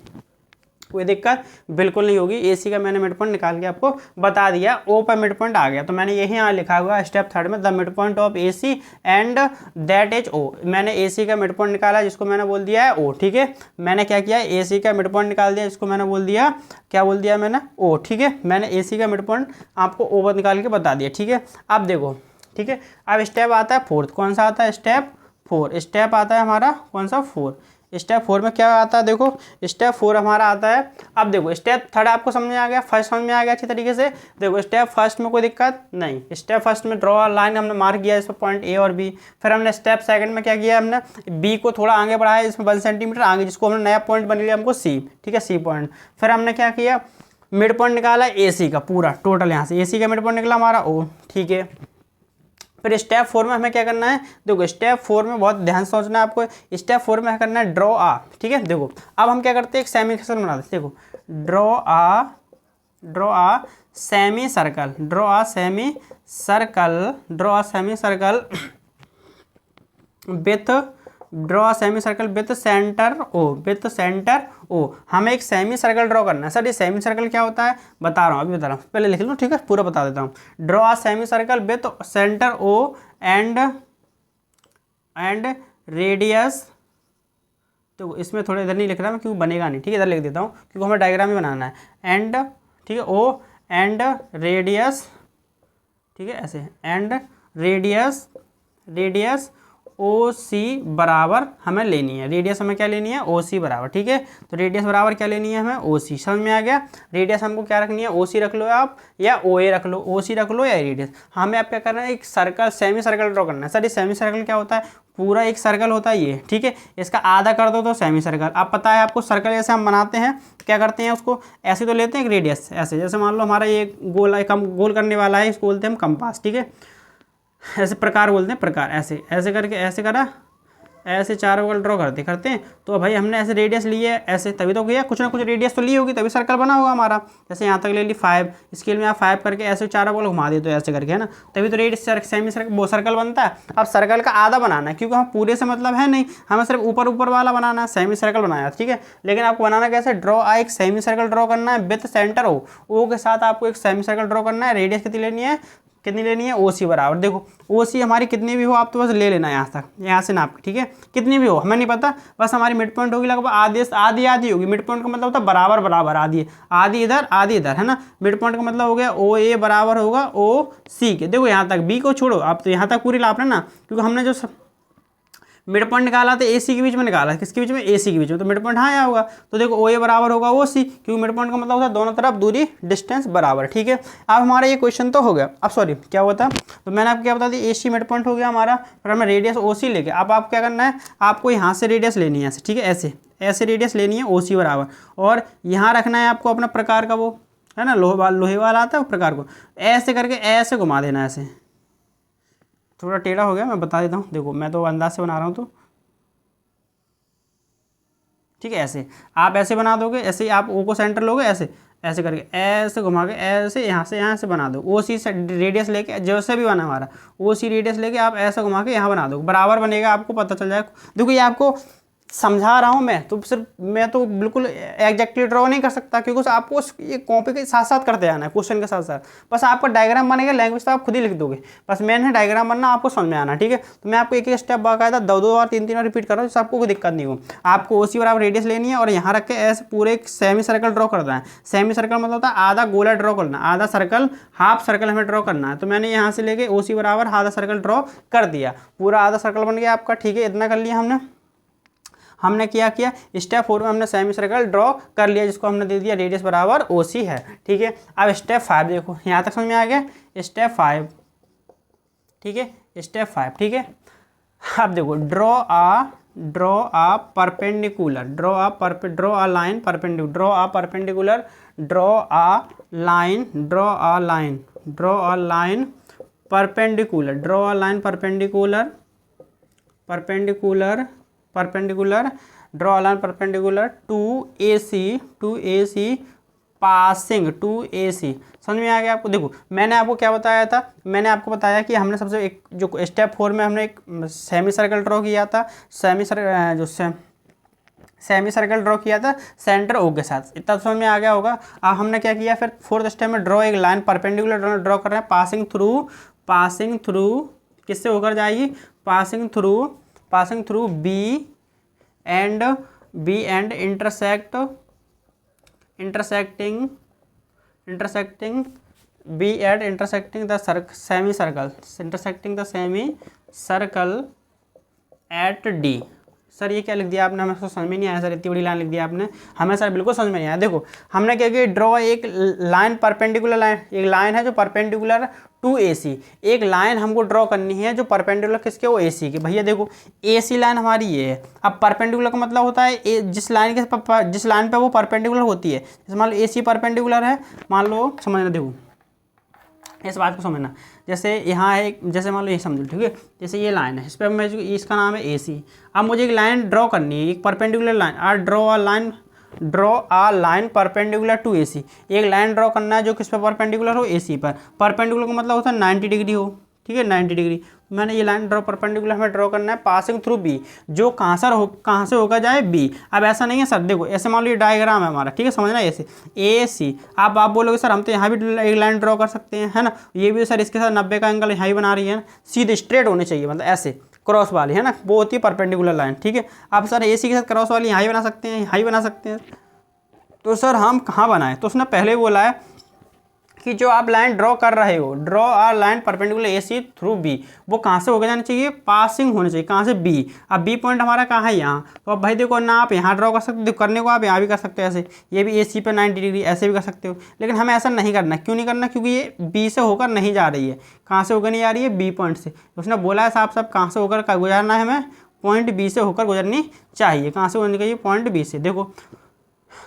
कोई दिक्कत बिल्कुल नहीं होगी। ए सी का मैंने मिड पॉइंट निकाल के आपको बता दिया, ओ पर मिड पॉइंट आ गया, तो मैंने यही यहाँ लिखा हुआ स्टेप 3 में, the mid point of A C and that is O. मैंने ए सी का मिड पॉइंट निकाला, जिसको मैंने बोल दिया है ओ, ठीक है। मैंने क्या किया, ए सी का मिड पॉइंट निकाल दिया, जिसको मैंने बोल दिया, क्या बोल दिया मैंने, ओ, ठीक है। मैंने ए सी का मिड पॉइंट आपको ओ पर निकाल के बता दिया, ठीक है। अब देखो, ठीक है, अब स्टेप आता है 4, कौन सा आता है, स्टेप 4। स्टेप आता है हमारा कौन सा, 4। स्टेप 4 में क्या आता है, देखो स्टेप 4 हमारा आता है। अब देखो स्टेप 3 आपको समझ में आ गया, फर्स्ट समझ में आ गया अच्छी तरीके से। देखो स्टेप फर्स्ट में कोई दिक्कत नहीं, स्टेप फर्स्ट में ड्रॉ लाइन हमने मार्क किया इस पर पॉइंट ए और बी। फिर हमने स्टेप सेकंड में क्या किया, हमने बी को थोड़ा आगे बढ़ाया, इसमें 1 सेंटीमीटर आगे, जिसको हमने नया पॉइंट बन लिया हमको सी, ठीक है, सी पॉइंट। फिर हमने क्या किया, मिड पॉइंट निकाला ए सी का पूरा टोटल, यहाँ से ए सी का मिड पॉइंट निकला हमारा ओ, ठीक है। फिर स्टेप 4 में हमें क्या करना है, देखो स्टेप 4 में बहुत ध्यान से सोचना है आपको। स्टेप 4 में करना है ड्रॉ आ, ठीक है। देखो अब हम क्या करते हैं, एक सेमी सर्कल बना देते हैं। देखो draw a semi circle, draw a semi circle, draw a semi circle with, draw semi circle with centre O, with centre O. हमें एक सेमी सर्कल ड्रॉ करना है। सर ये सेमी सर्कल क्या होता है, बता रहा हूँ, अभी बता रहा हूँ, पहले लिख लो, ठीक है, पूरा बता देता हूँ। Draw semi circle with centre O and radius, तो इसमें थोड़ा इधर नहीं लिख रहा मैं क्योंकि बनेगा नहीं, ठीक है, इधर लिख देता हूँ क्योंकि हमें डायग्राम ही बनाना है। एंड, ठीक है, ओ एंड रेडियस, ठीक है, ऐसे एंड रेडियस ओ सी बराबर हमें लेनी है। रेडियस हमें क्या लेनी है, ओ सी बराबर, ठीक है। तो रेडियस बराबर क्या लेनी है हमें, ओ सी। समझ में आ गया। रेडियस हमको क्या रखनी है, ओ सी रख लो आप या ओ ए रख लो, ओ सी रख लो या रेडियस। हमें आप क्या करना है, एक सर्कल, सेमी सर्कल ड्रॉ करना है। सर ये सेमी सर्कल क्या होता है, पूरा एक सर्कल होता है ये, ठीक है, इसका आधा कर दो तो सेमी सर्कल। अब पता है आपको सर्कल जैसे हम बनाते हैं क्या करते हैं, उसको ऐसे तो लेते हैं एक रेडियस ऐसे, जैसे मान लो हमारा ये गोल है, कम गोल करने वाला है, इसको बोलते हैं हम कंपास, ठीक है, ऐसे प्रकार बोलते हैं, प्रकार, ऐसे ऐसे करके ऐसे करा, ऐसे चारों बगल ड्रॉ करते हैं। तो भाई हमने ऐसे रेडियस ली है ऐसे, तभी तो किया, कुछ ना कुछ रेडियस तो ली होगी तभी सर्कल बना होगा हमारा। जैसे यहाँ तक ले ली 5, स्केल में आप 5 करके ऐसे चारों बगल घुमा देते हो ऐसे करके, है ना, तभी तो रेडियस सेमी सर्कल वो सर्कल बनता है। अब सर्कल का आधा बनाना है क्योंकि हम पूरे से मतलब है नहीं, हमें सिर्फ ऊपर ऊपर वाला बनाना है, सेमी सर्कल बनाया, ठीक है। लेकिन आपको बनाना कैसे, एक सेमी सर्कल ड्रॉ करना है विथ सेंटर ओ के साथ आपको एक सेमी सर्कल ड्रॉ करना है। रेडियस कितनी लेनी है, ओ सी बराबर, देखो ओ सी हमारी कितनी भी हो आप तो बस ले लेना यहाँ तक, यहाँ से नाप, ठीक है, कितनी भी हो हमें नहीं पता, बस हमारी मिड पॉइंट होगी लगभग आधी होगी। मिड पॉइंट का मतलब होता है बराबर बराबर, आधी इधर आधी इधर, है ना। मिड पॉइंट का मतलब हो गया ओ ए बराबर होगा ओ सी के। देखो यहाँ तक बी को छोड़ो, आप तो यहाँ तक पूरी लाप लेना, क्योंकि हमने जो मिड पॉइंट निकाला तो ए सी के बीच में निकाला, किसके बीच में, ए सी के बीच में, तो मिड पॉइंट हाँ आया होगा। तो देखो ओ ए बराबर होगा ओ सी, क्योंकि मिड पॉइंट का मतलब होता है दोनों तरफ दूरी, डिस्टेंस बराबर, ठीक है। अब हमारा ये क्वेश्चन तो हो गया। अब सॉरी क्या हुआ था, तो मैंने आपको क्या बता दी, ए सी मिड पॉइंट हो गया हमारा, फिर हमें रेडियस ओ सी लेके, अब आप क्या करना है, आपको यहाँ से रेडियस लेनी है ऐसे, ठीक है, ऐसे रेडियस लेनी है ओ सी बराबर, और यहाँ रखना है आपको अपना प्रकार का वो है ना, लोहे वाला आता है प्रकार को, ऐसे करके ऐसे घुमा देना, ऐसे थोड़ा टेढ़ा हो गया मैं बता देता हूँ, देखो मैं तो अंदाज से बना रहा हूँ, तो ठीक है, ऐसे आप ऐसे बना दोगे, ऐसे आप ओ को सेंटर लोगे, ऐसे करके ऐसे घुमा के ऐसे यहाँ से बना दो, ओ सी रेडियस लेके, जैसे भी बना हमारा ओ सी रेडियस लेके आप ऐसा घुमा के यहाँ बना दो, बराबर बनेगा, आपको पता चल जाएगा। देखो ये आपको समझा रहा हूँ मैं तो बिल्कुल एग्जैक्टली ड्रॉ नहीं कर सकता, क्योंकि आपको ये कॉपी के साथ साथ करते जाना है, क्वेश्चन के साथ साथ, बस आपका डायग्राम बनेगा, लैंग्वेज तो आप खुद ही लिख दोगे, बस मेन है डायग्राम बनना, आपको समझ में आना, ठीक है। तो मैं आपको एक एक स्टेप बाकायदा 2 बार 3 बार रिपीट कर रहा हूँ, जिससे आपको कोई दिक्कत नहीं हो। आपको उसी बराबर रेडियस लेनी है और यहाँ रख के ऐसे पूरे एक सेमी सर्कल ड्रॉ करना है। सेमी सर्कल मतलब होता है आधा गोला ड्रॉ करना, आधा सर्कल, हाफ सर्कल हमें ड्रॉ करना है। तो मैंने यहाँ से लेके ओ सी बराबर आधा सर्कल ड्रॉ कर दिया, पूरा आधा सर्कल बन गया आपका, ठीक है, इतना कर लिया हमने क्या किया, स्टेप 4 में हमने सेमी सर्कल ड्रॉ कर लिया, जिसको हमने दे दिया रेडियस बराबर ओ सी है, ठीक है। अब स्टेप 5 देखो, यहाँ तक समझ में आ गया, स्टेप 5, ठीक है, स्टेप 5, ठीक है। अब देखो draw a perpendicular, draw a line perpendicular, draw a line perpendicular to A C passing to A C. समझ में आ गया आपको। देखो मैंने आपको क्या बताया था, मैंने आपको बताया कि हमने सबसे एक जो स्टेप 4 में हमने एक सेमी सर्कल ड्रॉ किया था, सेमी सर्कल ड्रॉ किया था सेंटर ओ के साथ, इतना समझ में आ गया होगा। अब हमने क्या किया, फिर 4th स्टेप में ड्रॉ एक लाइन परपेंडिकुलर ड्रॉ कर रहे हैं, पासिंग थ्रू किससे होकर जाएगी, passing through B and intersecting the semi circle at D। Sir ये क्या लिख दिया आपने, हमें समझ में नहीं आया सर, इतनी बड़ी लाइन लिख दिया आपने, हमें सर बिल्कुल समझ में नहीं आया। देखो हमने क्या किया, ड्रॉ एक लाइन परपेंडिकुलर लाइन, एक लाइन है जो परपेंडिकुलर टू ए सी, एक लाइन हमको ड्रॉ करनी है जो परपेंडिकुलर किसके, वो ए सी के। भैया देखो ए सी लाइन हमारी ये है। अब परपेंडिकुलर का मतलब होता है जिस लाइन पे वो परपेंडिकुलर होती है, जैसे मान लो ए सी परपेंडिकुलर है, मान लो समझना, देखो इस बात को समझना, जैसे यहाँ है, जैसे मान लो ये समझो, ठीक है, जैसे ये लाइन है, इस पर मैं इसका नाम है ए सी। अब मुझे एक लाइन ड्रॉ करनी है, एक perpendicular line, draw a line perpendicular to A C. एक लाइन ड्रॉ करना है जो किस पर परपेंडिकुलर हो, ए सी पर। परपेंडिकुलर का मतलब होता है 90 डिग्री हो, ठीक है 90 डिग्री। मैंने ये लाइन ड्रॉ परपेंडिकुलर हमें ड्रॉ करना है पासिंग थ्रू बी, जो कहाँ से होकर जाए बी। अब ऐसा नहीं है सर, देखो ऐसे मान लो ये डायग्राम है हमारा, ठीक है समझना ऐसे ए सी। आप बोलोगे सर हम तो यहाँ भी एक लाइन ड्रॉ कर सकते हैं, है ना, ये भी सर इसके साथ 90 का एंगल यहाँ ही बना रही है ना, सीधे स्ट्रेट होनी चाहिए, मतलब ऐसे क्रॉस वाली, है ना, वो होती है परपेंडिकुलर लाइन, ठीक है। आप सर ए सी के साथ क्रॉस वाली यहाँ ही बना सकते हैं, यहाँ ही बना सकते हैं। तो सर हम कहाँ बनाएं, तो उसने पहले बोला है कि जो आप लाइन ड्रॉ कर रहे हो, draw a line perpendicular A C through B, वो कहाँ से होकर जानी चाहिए, पासिंग होनी चाहिए, कहाँ से बी। अब बी पॉइंट हमारा कहाँ है, यहाँ। तो अब भाई देखो ना, आप यहाँ ड्रॉ कर सकते हो, करने को आप यहाँ भी कर सकते हो ऐसे, ये भी ए सी पे 90 डिग्री ऐसे भी कर सकते हो, लेकिन हमें ऐसा नहीं करना। क्यों नहीं करना, क्योंकि ये बी से होकर नहीं जा रही है। कहाँ से होकर नहीं आ रही है, बी पॉइंट से। उसने बोला है साहब कहाँ से होकर गुजरना है, हमें पॉइंट बी से होकर गुजरनी चाहिए। कहाँ से होनी चाहिए, पॉइंट बी से। देखो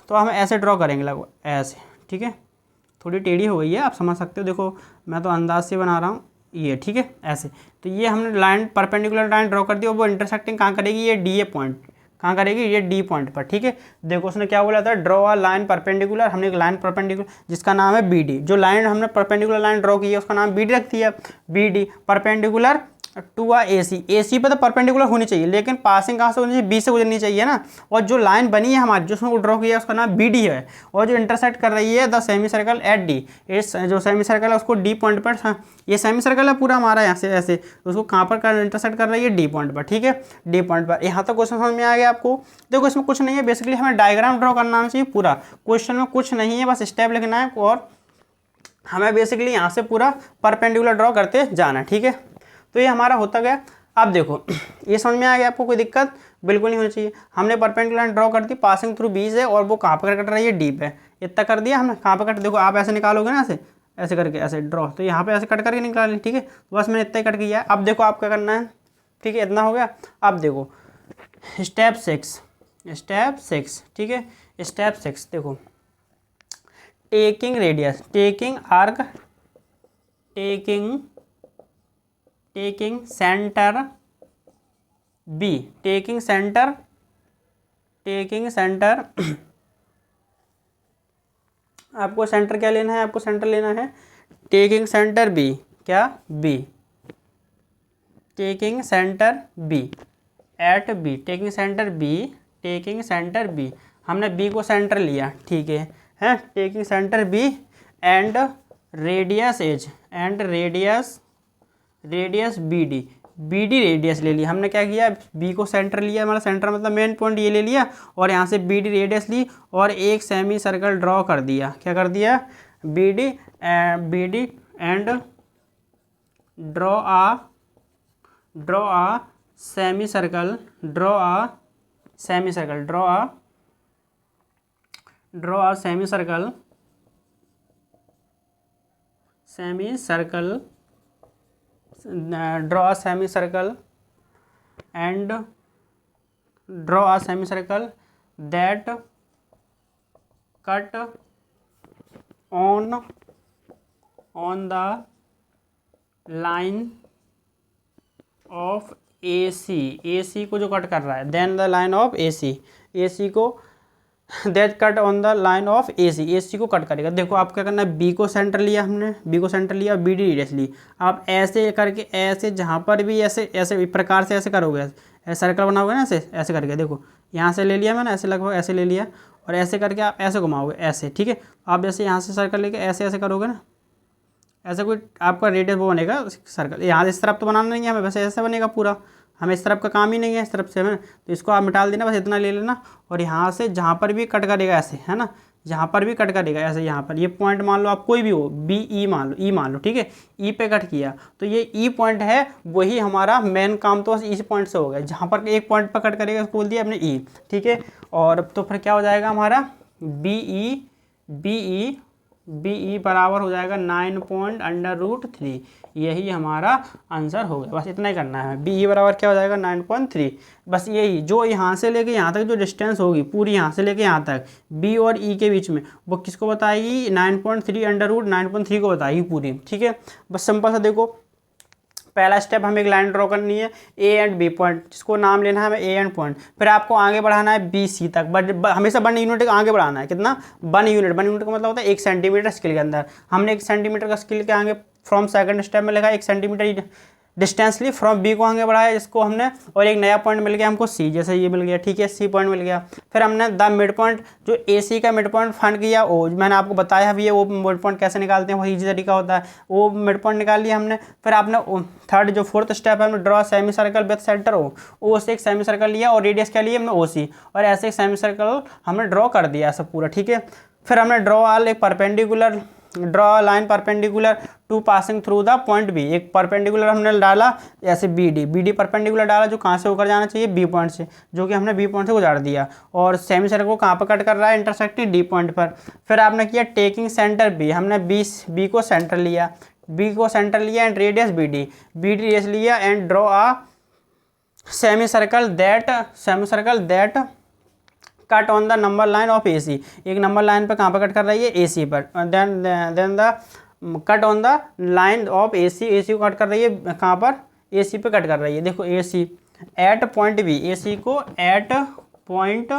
तो हम ऐसे ड्रॉ करेंगे लगभग ऐसे, ठीक है, थोड़ी टेढ़ी हो गई है, आप समझ सकते हो। देखो मैं तो अंदाज से बना रहा हूँ ये, ठीक है ऐसे। तो ये हमने लाइन परपेंडिकुलर लाइन ड्रॉ कर दी, और वो इंटरसेक्टिंग कहाँ करेगी, ये डी ए पॉइंट कहाँ करेगी, ये डी पॉइंट पर, ठीक है। देखो उसने क्या बोला था, ड्रॉ अ लाइन परपेंडिकुलर, हमने एक लाइन परपेंडिकुलर जिसका नाम है बी डी, जो लाइन हमने परपेंडिकुलर लाइन ड्रॉ की है उसका नाम बी डी रख दिया, बी डी परपेंडिकुलर टू आ ए सी। ए सी पे तो परपेंडिकुलर होनी चाहिए, लेकिन पासिंग कहाँ से होनी चाहिए, बी से गुजरनी चाहिए ना। और जो लाइन बनी है हमारी, जो उसमें ड्रॉ किया है उसका नाम बी डी है, और जो इंटरसेक्ट कर रही है the semi circle eight D, इस जो सेमी सर्कल है उसको डी पॉइंट पर, ये सेमी सर्कल है पूरा हमारा यहाँ से ऐसे, उसको कहाँ पर इंटरसेक्ट कर रही है, डी पॉइंट पर, ठीक है डी पॉइंट पर। यहाँ तक क्वेश्चन समझ में आ गया आपको। देखो इसमें कुछ नहीं है, बेसिकली हमें डायग्राम ड्रॉ करना आना चाहिए पूरा, क्वेश्चन में कुछ नहीं है, बस स्टेप लिखना है, और हमें बेसिकली यहाँ से पूरा परपेंडिकुलर ड्रॉ करते जाना है, ठीक है। तो ये हमारा होता गया। अब देखो ये समझ में आ गया आपको, कोई दिक्कत बिल्कुल नहीं होनी चाहिए। हमने परपेंडिकुलर लाइन ड्रॉ कर दी पासिंग थ्रू बी से, और वो कहाँ पर कट रही है, डी पे। इतना कर दिया हमने, कहाँ पर कट, देखो आप ऐसे निकालोगे ना, ऐसे ऐसे करके ऐसे ड्रॉ, तो यहाँ पे ऐसे कट करके निकाल, ठीक है। तो बस मैंने इतना ही कट किया है। अब देखो आप क्या करना है, ठीक है इतना हो गया। अब देखो स्टेप 6, ठीक है स्टेप 6 देखो, taking radius, taking arc, taking centre B, taking centre आपको सेंटर क्या लेना है, आपको सेंटर लेना है टेकिंग सेंटर बी, क्या B, taking centre B at B, taking centre B, हमने बी को सेंटर लिया, ठीक है taking centre B and radius as, and radius B D radius ले लिया हमने। क्या किया, बी को सेंटर लिया, हमारा सेंटर मतलब मेन पॉइंट ये ले लिया, और यहाँ से बी डी रेडियस ली, और एक सेमी सर्कल ड्रॉ कर दिया। क्या कर दिया, B D and draw a semi circle, draw a semi circle that cut on the line of AC को जो कट कर रहा है, then the line of AC को that cut on the line of AC को cut करेगा। देखो आप क्या करना है, बी को सेंटर लिया हमने, बी डी रेडियस ली। आप ऐसे करके ऐसे जहाँ पर भी ऐसे प्रकार से ऐसे करोगे, ऐसे सर्कल बनाओगे ना, ऐसे करके देखो यहाँ से ले लिया मैंने, ऐसे लगभग ऐसे ले लिया, और ऐसे करके आप ऐसे घुमाओगे ऐसे, ठीक है। आप जैसे यहाँ से सर्कल लेके ऐसे करोगे ना, ऐसा कोई आपका रेडियस वो बनेगा सर्कल। यहाँ इस तरफ तो बनाना नहीं है हमें, वैसे ऐसे बनेगा पूरा, हमें इस तरफ का काम ही नहीं है, इस तरफ से हमें, तो इसको आप मिटाल देना, बस इतना ले लेना। और यहाँ से जहाँ पर भी कट करेगा ऐसे, है ना, जहाँ पर भी कट करेगा ऐसे, यहाँ पर ये पॉइंट मान लो आप कोई भी हो, बी ई मान लो, ठीक है, ई पे कट किया, तो ये ई पॉइंट है, वही हमारा मेन काम तो बस इस पॉइंट से हो गया। जहाँ पर एक पॉइंट पर कट करेगा उसको बोल दिया अपने ई, ठीक है। और तो फिर क्या हो जाएगा हमारा, बी ई बराबर हो जाएगा 9.√3, यही हमारा आंसर हो गया। बस इतना ही करना है, बी ई बराबर क्या हो जाएगा 9.3। बस यही जो यहाँ से लेके यहाँ तक जो डिस्टेंस होगी पूरी, यहाँ से लेके यहाँ तक बी और ई के बीच में, वो किसको बताएगी, 9.3 को बताएगी पूरी, ठीक है। बस सिंपल सा देखो, पहला स्टेप हमें एक लाइन ड्रॉ करनी है ए एंड बी पॉइंट, जिसको नाम लेना है हमें ए एंड पॉइंट। फिर आपको आगे बढ़ाना है बी सी तक, बट हमेशा 1 यूनिट आगे बढ़ाना है। कितना, 1 यूनिट का मतलब होता है 1 सेंटीमीटर स्केल के अंदर। हमने 1 सेंटीमीटर का स्केल के आगे फ्रॉम सेकंड स्टेप में लिखा 1 सेंटीमीटर डिस्टेंसली फ्रॉम बी को आगे बढ़ाया इसको हमने, और एक नया पॉइंट मिल गया हमको सी, जैसे ये मिल गया, ठीक है, सी पॉइंट मिल गया। फिर हमने द मिड पॉइंट जो ए सी का मिड पॉइंट फाइंड किया, ओ मैंने आपको बताया भी है वो मिड पॉइंट कैसे निकालते हैं, वो ईजी तरीका होता है, वो मिड पॉइंट निकाल लिया हमने। फिर आपने थर्ड जो फोर्थ स्टेप है हमने draw semi circle with centre O से एक सेमी सर्कल लिया और रेडियस क्या लिया हमने ओ सी, और ऐसे एक सेमी सर्कल हमने ड्रॉ कर दिया ऐसा पूरा, ठीक है। फिर हमने draw line perpendicular to passing through the point B, एक परपेंडिकुलर हमने डाला ऐसे बी डी परपेंडिकुलर डाला जो कहाँ से होकर जाना चाहिए, बी पॉइंट से, जो कि हमने बी पॉइंट से गुजार दिया, और सेमी सर्कल को कहाँ पर कट कर रहा है, इंटरसेक्टिंग डी पॉइंट पर। फिर आपने किया टेकिंग सेंटर बी, हमने बी को सेंटर लिया, and radius B D radius लिया, and draw a semi circle that cut on the number line of A C, एक नंबर लाइन पर कहाँ पर कट कर रही है, ए सी पर, then the cut on the line of A C को कट कर रही है कहाँ पर, ए सी पे कट कर रही है, देखो ए सी एट पॉइंट बी, ए सी को एट पॉइंट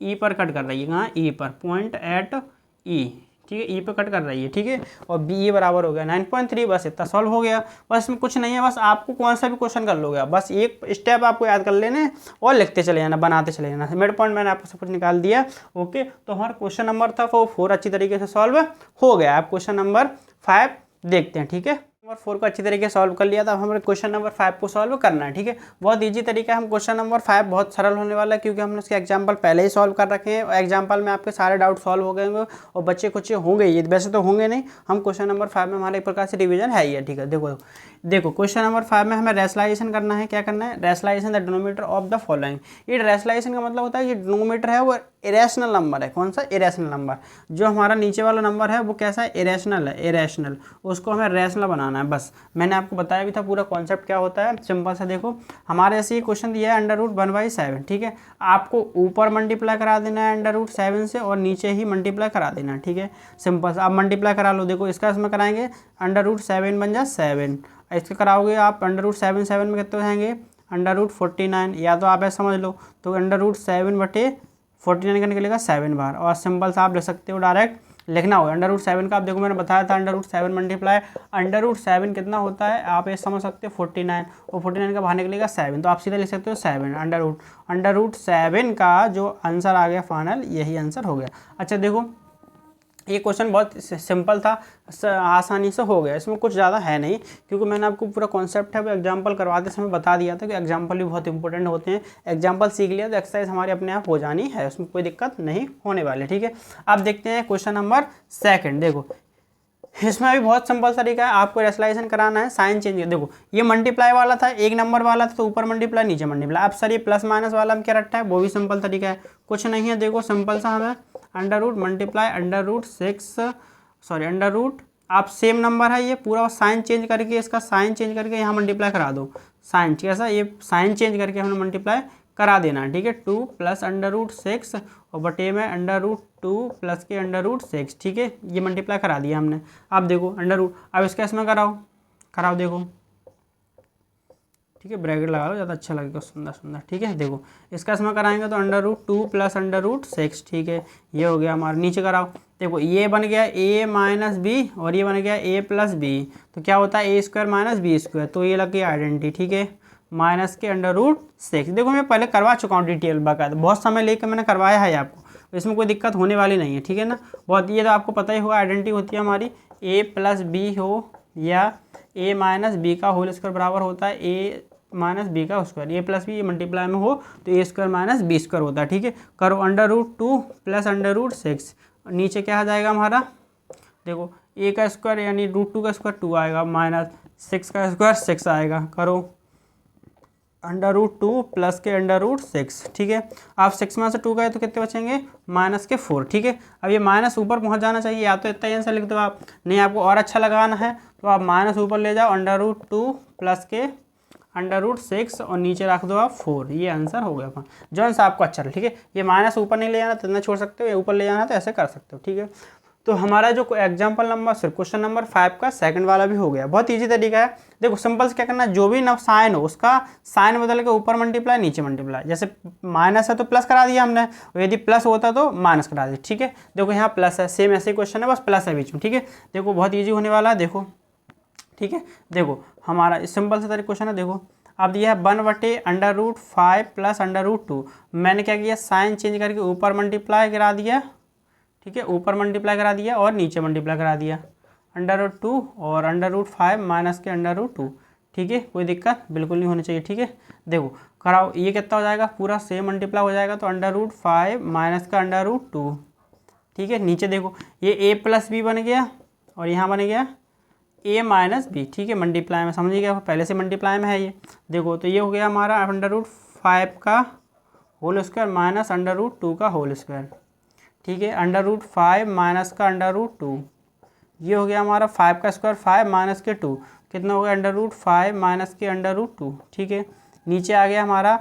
ई पर कट कर रही है, कहाँ, ई पर, पॉइंट एट ई, ठीक है, ई पे कट कर रही है, ठीक है, और बी ए बराबर हो गया 9.3, बस इतना सॉल्व हो गया। बस इसमें कुछ नहीं है, बस आपको कौन सा भी क्वेश्चन कर लोगे, बस एक स्टेप आपको याद कर लेने और लिखते चले जाना, बनाते चले जाना। मिड पॉइंट मैंने आपको सब कुछ निकाल दिया, ओके। तो हमारा क्वेश्चन नंबर था वो 4 अच्छी तरीके से सॉल्व हो गया। आप क्वेश्चन नंबर 5 देखते हैं, ठीक है। नंबर 4 को अच्छी तरीके से सॉल्व कर लिया था, अब हमें क्वेश्चन नंबर 5 को सॉल्व करना है, ठीक है। बहुत ईजी तरीका है, हम क्वेश्चन नंबर 5 बहुत सरल होने वाला है क्योंकि हमने उसके एग्जांपल पहले ही सॉल्व कर रखे हैं, और एग्जांपल में आपके सारे डाउट सॉल्व हो गए होंगे और बच्चे कुछ होंगे, ये वैसे तो होंगे नहीं, हम क्वेश्चन नंबर 5 में हमारे एक प्रकार से रिविजन है ही है, ठीक है। देखो क्वेश्चन नंबर 5 में हमें रैशनलाइजेशन करना है, क्या करना है, rationalisation the denominator of the following. ये रैशनलाइजेशन का मतलब होता है कि डिनोमिनेटर है वो इरेशनल नंबर है, कौन सा, इरेशनल नंबर, जो हमारा नीचे वाला नंबर है वो कैसा है, इरेशनल है, इरेशनल, उसको हमें रैशनल बनाना है, बस। मैंने आपको बताया भी था पूरा कॉन्सेप्ट क्या होता है, सिंपल सा देखो, हमारे ऐसे ही क्वेश्चन दिया है √1/7, ठीक है, आपको ऊपर मल्टीप्लाई करा देना है √7 से और नीचे ही मल्टीप्लाई करा देना है, ठीक है, सिंपल सा। आप मल्टीप्लाई करा लो, देखो इसका इसमें कराएंगे √7 बन जाए 7, इसके कराओगे आप √7 में कितने हो जाएंगे, √49, या तो आप ऐसा समझ लो तो √7/49 का निकलेगा 7 बार, और सिंपल सा आप लिख सकते हो, डायरेक्ट लिखना होगा √7 का। आप देखो मैंने बताया था √7 मल्टीप्लाई √7 कितना होता है, आप ये समझ सकते हो 49, और 49 का बाहर निकलेगा 7, तो आप सीधा लिख सकते हो 7 √7 का जो आंसर आ गया फाइनल, यही आंसर हो गया। अच्छा देखो ये क्वेश्चन बहुत सिंपल था, आसानी से हो गया, इसमें कुछ ज़्यादा है नहीं क्योंकि मैंने आपको पूरा कॉन्सेप्ट है वो एग्जांपल करवाते समय बता दिया था कि एग्जांपल भी बहुत इंपॉर्टेंट होते हैं। एग्जांपल सीख लिया तो एक्सरसाइज हमारे अपने आप हो जानी है, उसमें कोई दिक्कत नहीं होने वाली, ठीक है। अब देखते हैं क्वेश्चन नंबर 2। देखो इसमें भी बहुत सिंपल तरीका है, आपको रैशनलाइजेशन कराना है, साइन चेंज। देखो ये मल्टीप्लाई वाला था, एक नंबर वाला था तो ऊपर मल्टीप्लाई नीचे मल्टीप्लाई। अब सर ये प्लस माइनस वाला में क्या रखता है, वो भी सिंपल तरीका है, कुछ नहीं है। देखो सिंपल सा हमें √ मल्टीप्लाई √6 आप सेम नंबर है ये पूरा, साइन चेंज करके इसका साइन चेंज करके यहाँ मल्टीप्लाई करा दो, साइन कैसा, ये साइन चेंज करके हमने मल्टीप्लाई करा देना है, ठीक है। 2 + √6 और बटे में √2 प्लस के √6, ठीक है, ये मल्टीप्लाई करा दिया हमने। अब देखो अब इसका इसमें कराओ देखो, ठीक है, ब्रैकेट लगा लो, ज़्यादा अच्छा लगेगा, सुंदर, ठीक है। देखो इसका इसमें कराएंगे तो √2 + √6, ठीक है, ये हो गया हमारा। नीचे कराओ, देखो ये बन गया a - b और ये बन गया a + b, तो क्या होता है a² - b², तो ये लग गया आइडेंटिटी, ठीक है, माइनस के √6। देखो मैं पहले करवा चुका हूँ डिटेल बाकायदा, बहुत समय लेकर मैंने करवाया है आपको, इसमें कोई दिक्कत होने वाली नहीं है, ठीक है ना। बहुत ये तो आपको पता ही होगा, आइडेंटिटी होती है हमारी a + b हो या a - b का होल स्क्वायर बराबर होता है a - b का स्क्वायर, a + b ये मल्टीप्लाई में हो तो a² - b² होता है, ठीक है। करो √2 + √6, नीचे क्या आ जाएगा हमारा, देखो a का स्क्वायर यानी √2 का स्क्वायर 2 आएगा, -6 का स्क्वायर 6 आएगा। करो √2 प्लस के √6, ठीक है। आप 6 में से 2 गए तो कितने बचेंगे, -4, ठीक है। अब ये माइनस ऊपर पहुंच जाना चाहिए, या तो इतना ही आंसर लिख दो आप, नहीं आपको और अच्छा लगाना है तो आप माइनस ऊपर ले जाओ, √2 प्लस के √6 और नीचे रख दो आप 4, ये आंसर हो गया जौन सा आपको अच्छा, ठीक है। ये माइनस ऊपर नहीं ले जाना तो इतना छोड़ सकते हो, ये ऊपर ले जाना तो ऐसे कर सकते हो, ठीक है। तो हमारा जो एग्जाम्पल नंबर सिर्फ क्वेश्चन नंबर 5 का सेकंड वाला भी हो गया। बहुत इजी तरीका है, देखो सिंपल से क्या करना है, जो भी न साइन हो उसका साइन बदल के ऊपर मल्टीप्लाई नीचे मल्टीप्लाई, जैसे माइनस है तो प्लस करा दिया हमने, और यदि प्लस होता तो माइनस करा दिया, ठीक है। देखो यहाँ प्लस है, सेम ऐसे क्वेश्चन है, बस प्लस है बीच में, ठीक है। देखो बहुत ईजी होने वाला है, देखो ठीक है। देखो हमारा सिंपल सा तरीका क्वेश्चन है। देखो अब दिया है 1/√5 प्लस √2। मैंने क्या किया, साइन चेंज करके ऊपर मल्टीप्लाई करा दिया, ठीक है, ऊपर मल्टीप्लाई करा दिया और नीचे मल्टीप्लाई करा दिया, √2 और √5 माइनस के √2। ठीक है, कोई दिक्कत बिल्कुल नहीं होनी चाहिए। ठीक है, देखो कराओ, ये कितना हो जाएगा, पूरा सेम मल्टीप्लाई हो जाएगा तो √5 माइनस का √2। ठीक है, नीचे देखो ये a प्लस बी बन गया और यहाँ बन गया a माइनस बी। ठीक है, मल्टीप्लाई में समझिए गया, पहले से मल्टीप्लाई में है ये। देखो तो ये हो गया हमारा √5 का होल स्क्वायर माइनस √2 का होल स्क्वायर। ठीक है, √5 माइनस का √2, ये हो गया हमारा 5 का स्क्वायर 5 माइनस के 2, कितना हो गया √5 माइनस के √2। ठीक है, नीचे आ गया हमारा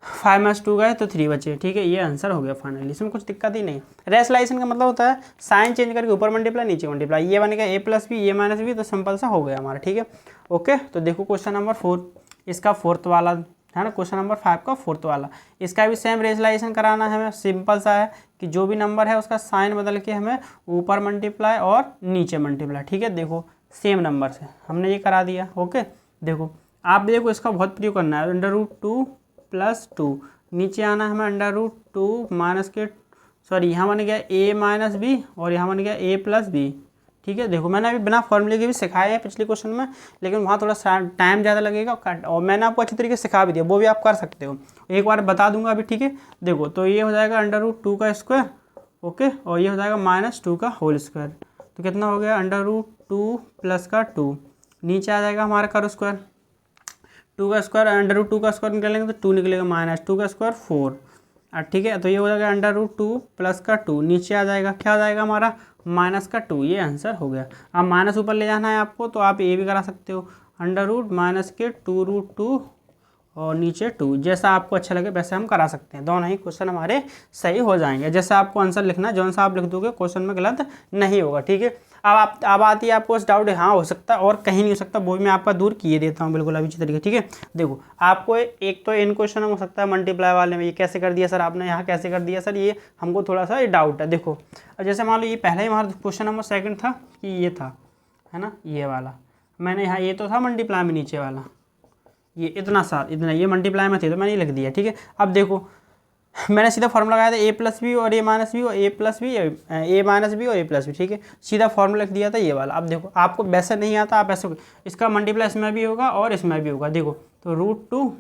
5 माइनस 2 गए तो 3 बचे। ठीक है, ये आंसर हो गया फाइनली, इसमें कुछ दिक्कत ही नहीं। रेशनलाइजेशन का मतलब होता है साइन चेंज करके ऊपर मल्टीप्लाई नीचे मल्टीप्लाई, ये बन गया a plus B, a minus B, तो सिंपल सा हो गया हमारा। ठीक है, ओके। तो देखो क्वेश्चन नंबर 4, इसका फोर्थ वाला है ना, क्वेश्चन नंबर 5 का फोर्थ वाला, इसका भी सेम रेशनलाइजेशन कराना है हमें। सिंपल सा है कि जो भी नंबर है उसका साइन बदल के हमें ऊपर मल्टीप्लाई और नीचे मल्टीप्लाई। ठीक है, देखो सेम नंबर से हमने ये करा दिया। ओके, देखो आप देखो इसका बहुत प्रयोग करना है, √2 प्लस 2, नीचे आना है हमें √2 माइनस के, सॉरी यहाँ बन गया a माइनस बी और यहाँ बन गया a प्लस बी। ठीक है, देखो मैंने अभी बिना फॉर्मूले के भी सिखाया है पिछले क्वेश्चन में, लेकिन वहाँ थोड़ा टाइम ज़्यादा लगेगा और मैंने आपको अच्छी तरीके से सिखा भी दिया, वो भी आप कर सकते हो, एक बार बता दूंगा अभी। ठीक है, देखो तो ये हो जाएगा √2 का स्क्वायर, ओके, और ये हो जाएगा -2 का होल स्क्वायर, तो कितना हो गया √2 प्लस का 2, नीचे आ जाएगा हमारा कर स्क्वायर, 2 का स्क्वायर √2 का स्क्वायर निकालेंगे तो 2 निकलेगा, -2 का स्क्वायर 4। ठीक है, तो ये हो जाएगा √2 प्लस का 2, नीचे आ जाएगा क्या आ जाएगा हमारा माइनस का 2, ये आंसर हो गया। अब माइनस ऊपर ले जाना है आपको तो आप ये भी करा सकते हो, √ माइनस के 2√2 और नीचे 2, जैसा आपको अच्छा लगे वैसे हम करा सकते हैं, दोनों ही क्वेश्चन हमारे सही हो जाएंगे। जैसे आपको आंसर लिखना है, जौन सा आप लिख दोगे क्वेश्चन में गलत नहीं होगा। ठीक है, अब आती है आपको डाउट है, हाँ हो सकता है और कहीं नहीं हो सकता, वो भी मैं आपका दूर किए देता हूँ बिल्कुल अभी अच्छी तरीके। ठीक है, देखो आपको एक तो इन क्वेश्चन में हो सकता है मल्टीप्लाई वाले में ये कैसे कर दिया सर आपने, यहाँ कैसे कर दिया सर, ये हमको थोड़ा सा डाउट है। देखो जैसे मान लो ये पहले ही हमारा क्वेश्चन नंबर 2 था कि ये था, है ना, ये वाला मैंने यहाँ, ये तो था मल्टीप्लाई में नीचे वाला, ये इतना ये मल्टीप्लाई में थे तो मैंने ये लिख दिया। ठीक है, अब देखो मैंने सीधा फॉर्मूला लगाया था a प्लस बी और a माइनस बी और a plus B, a minus B और a प्लस बी। ठीक है, सीधा फॉर्मूला लिख दिया था ये वाला। अब देखो आपको वैसे नहीं आता, आप ऐसे इसका मल्टीप्लाई इसमें भी होगा और इसमें भी होगा। देखो तो √2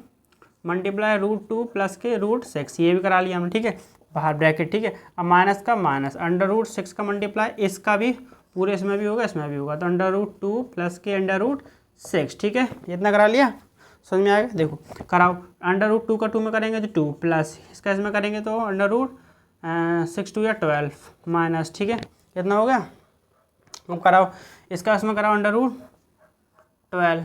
मल्टीप्लाई √2 प्लस के √6, ये भी करा लिया हमने। ठीक है, बाहर ब्रैकेट। ठीक है, अब माइनस का माइनस, √6 का मल्टीप्लाई इसका भी पूरे इसमें भी होगा इसमें भी होगा, तो √2 प्लस के √6। ठीक है, इतना करा लिया, समझ में आएगा। देखो कराओ, √2 का 2 में करेंगे तो 2 प्लस इसका इसमें करेंगे तो √6 2 या 12 माइनस। ठीक है, कितना हो गया, अब कराओ इसका इसमें कराओ √12,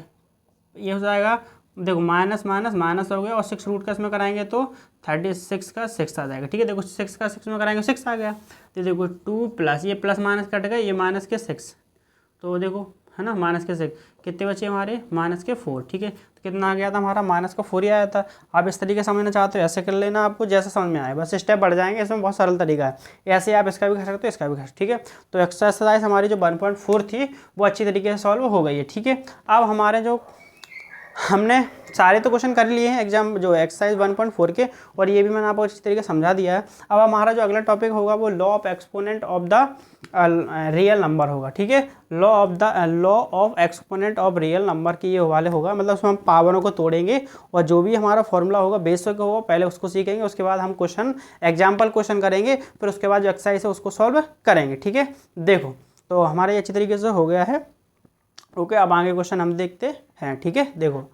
ये हो जाएगा, देखो माइनस माइनस माइनस हो गया और 6 रूट का इसमें कराएंगे तो 36 का 6 आ जाएगा। ठीक है, देखो 6 का 6 में कराएंगे 6 आ गया, तो देखो 2 प्लस ये प्लस माइनस कट गया, ये माइनस के 6, तो देखो है ना माइनस के 6, कितने बचे हमारे माइनस के 4। ठीक है, तो कितना आ गया था हमारा माइनस का 4 ही आया था। आप इस तरीके से समझना चाहते हो ऐसे कर लेना, आपको जैसा समझ में आए, बस स्टेप बढ़ जाएंगे, इसमें बहुत सरल तरीका है, ऐसे आप इसका भी कर सकते हो इसका भी कर सकते हो। ठीक है, तो एक्सरसाइज हमारी जो 1.4 थी वो अच्छी तरीके से सॉल्व हो गई है। ठीक है, अब हमारे जो हमने सारे तो क्वेश्चन कर लिए हैं एग्जाम जो एक्सरसाइज 1.4 के, और ये भी मैंने आपको अच्छी तरीके से समझा दिया है। अब हमारा जो अगला टॉपिक होगा वो law of exponent of the real number होगा। ठीक है, law of exponent of real number की ये वाले होगा, मतलब उसमें हम पावरों को तोड़ेंगे और जो भी हमारा फॉर्मूला होगा बेसिक का होगा, पहले उसको सीखेंगे, उसके बाद हम क्वेश्चन एग्जाम्पल क्वेश्चन करेंगे, फिर उसके बाद जो एक्सरसाइज है उसको सॉल्व करेंगे। ठीक है, देखो तो हमारे अच्छी तरीके से हो गया है। ओके, अब आगे क्वेश्चन हम देखते हैं। ठीक है, देखो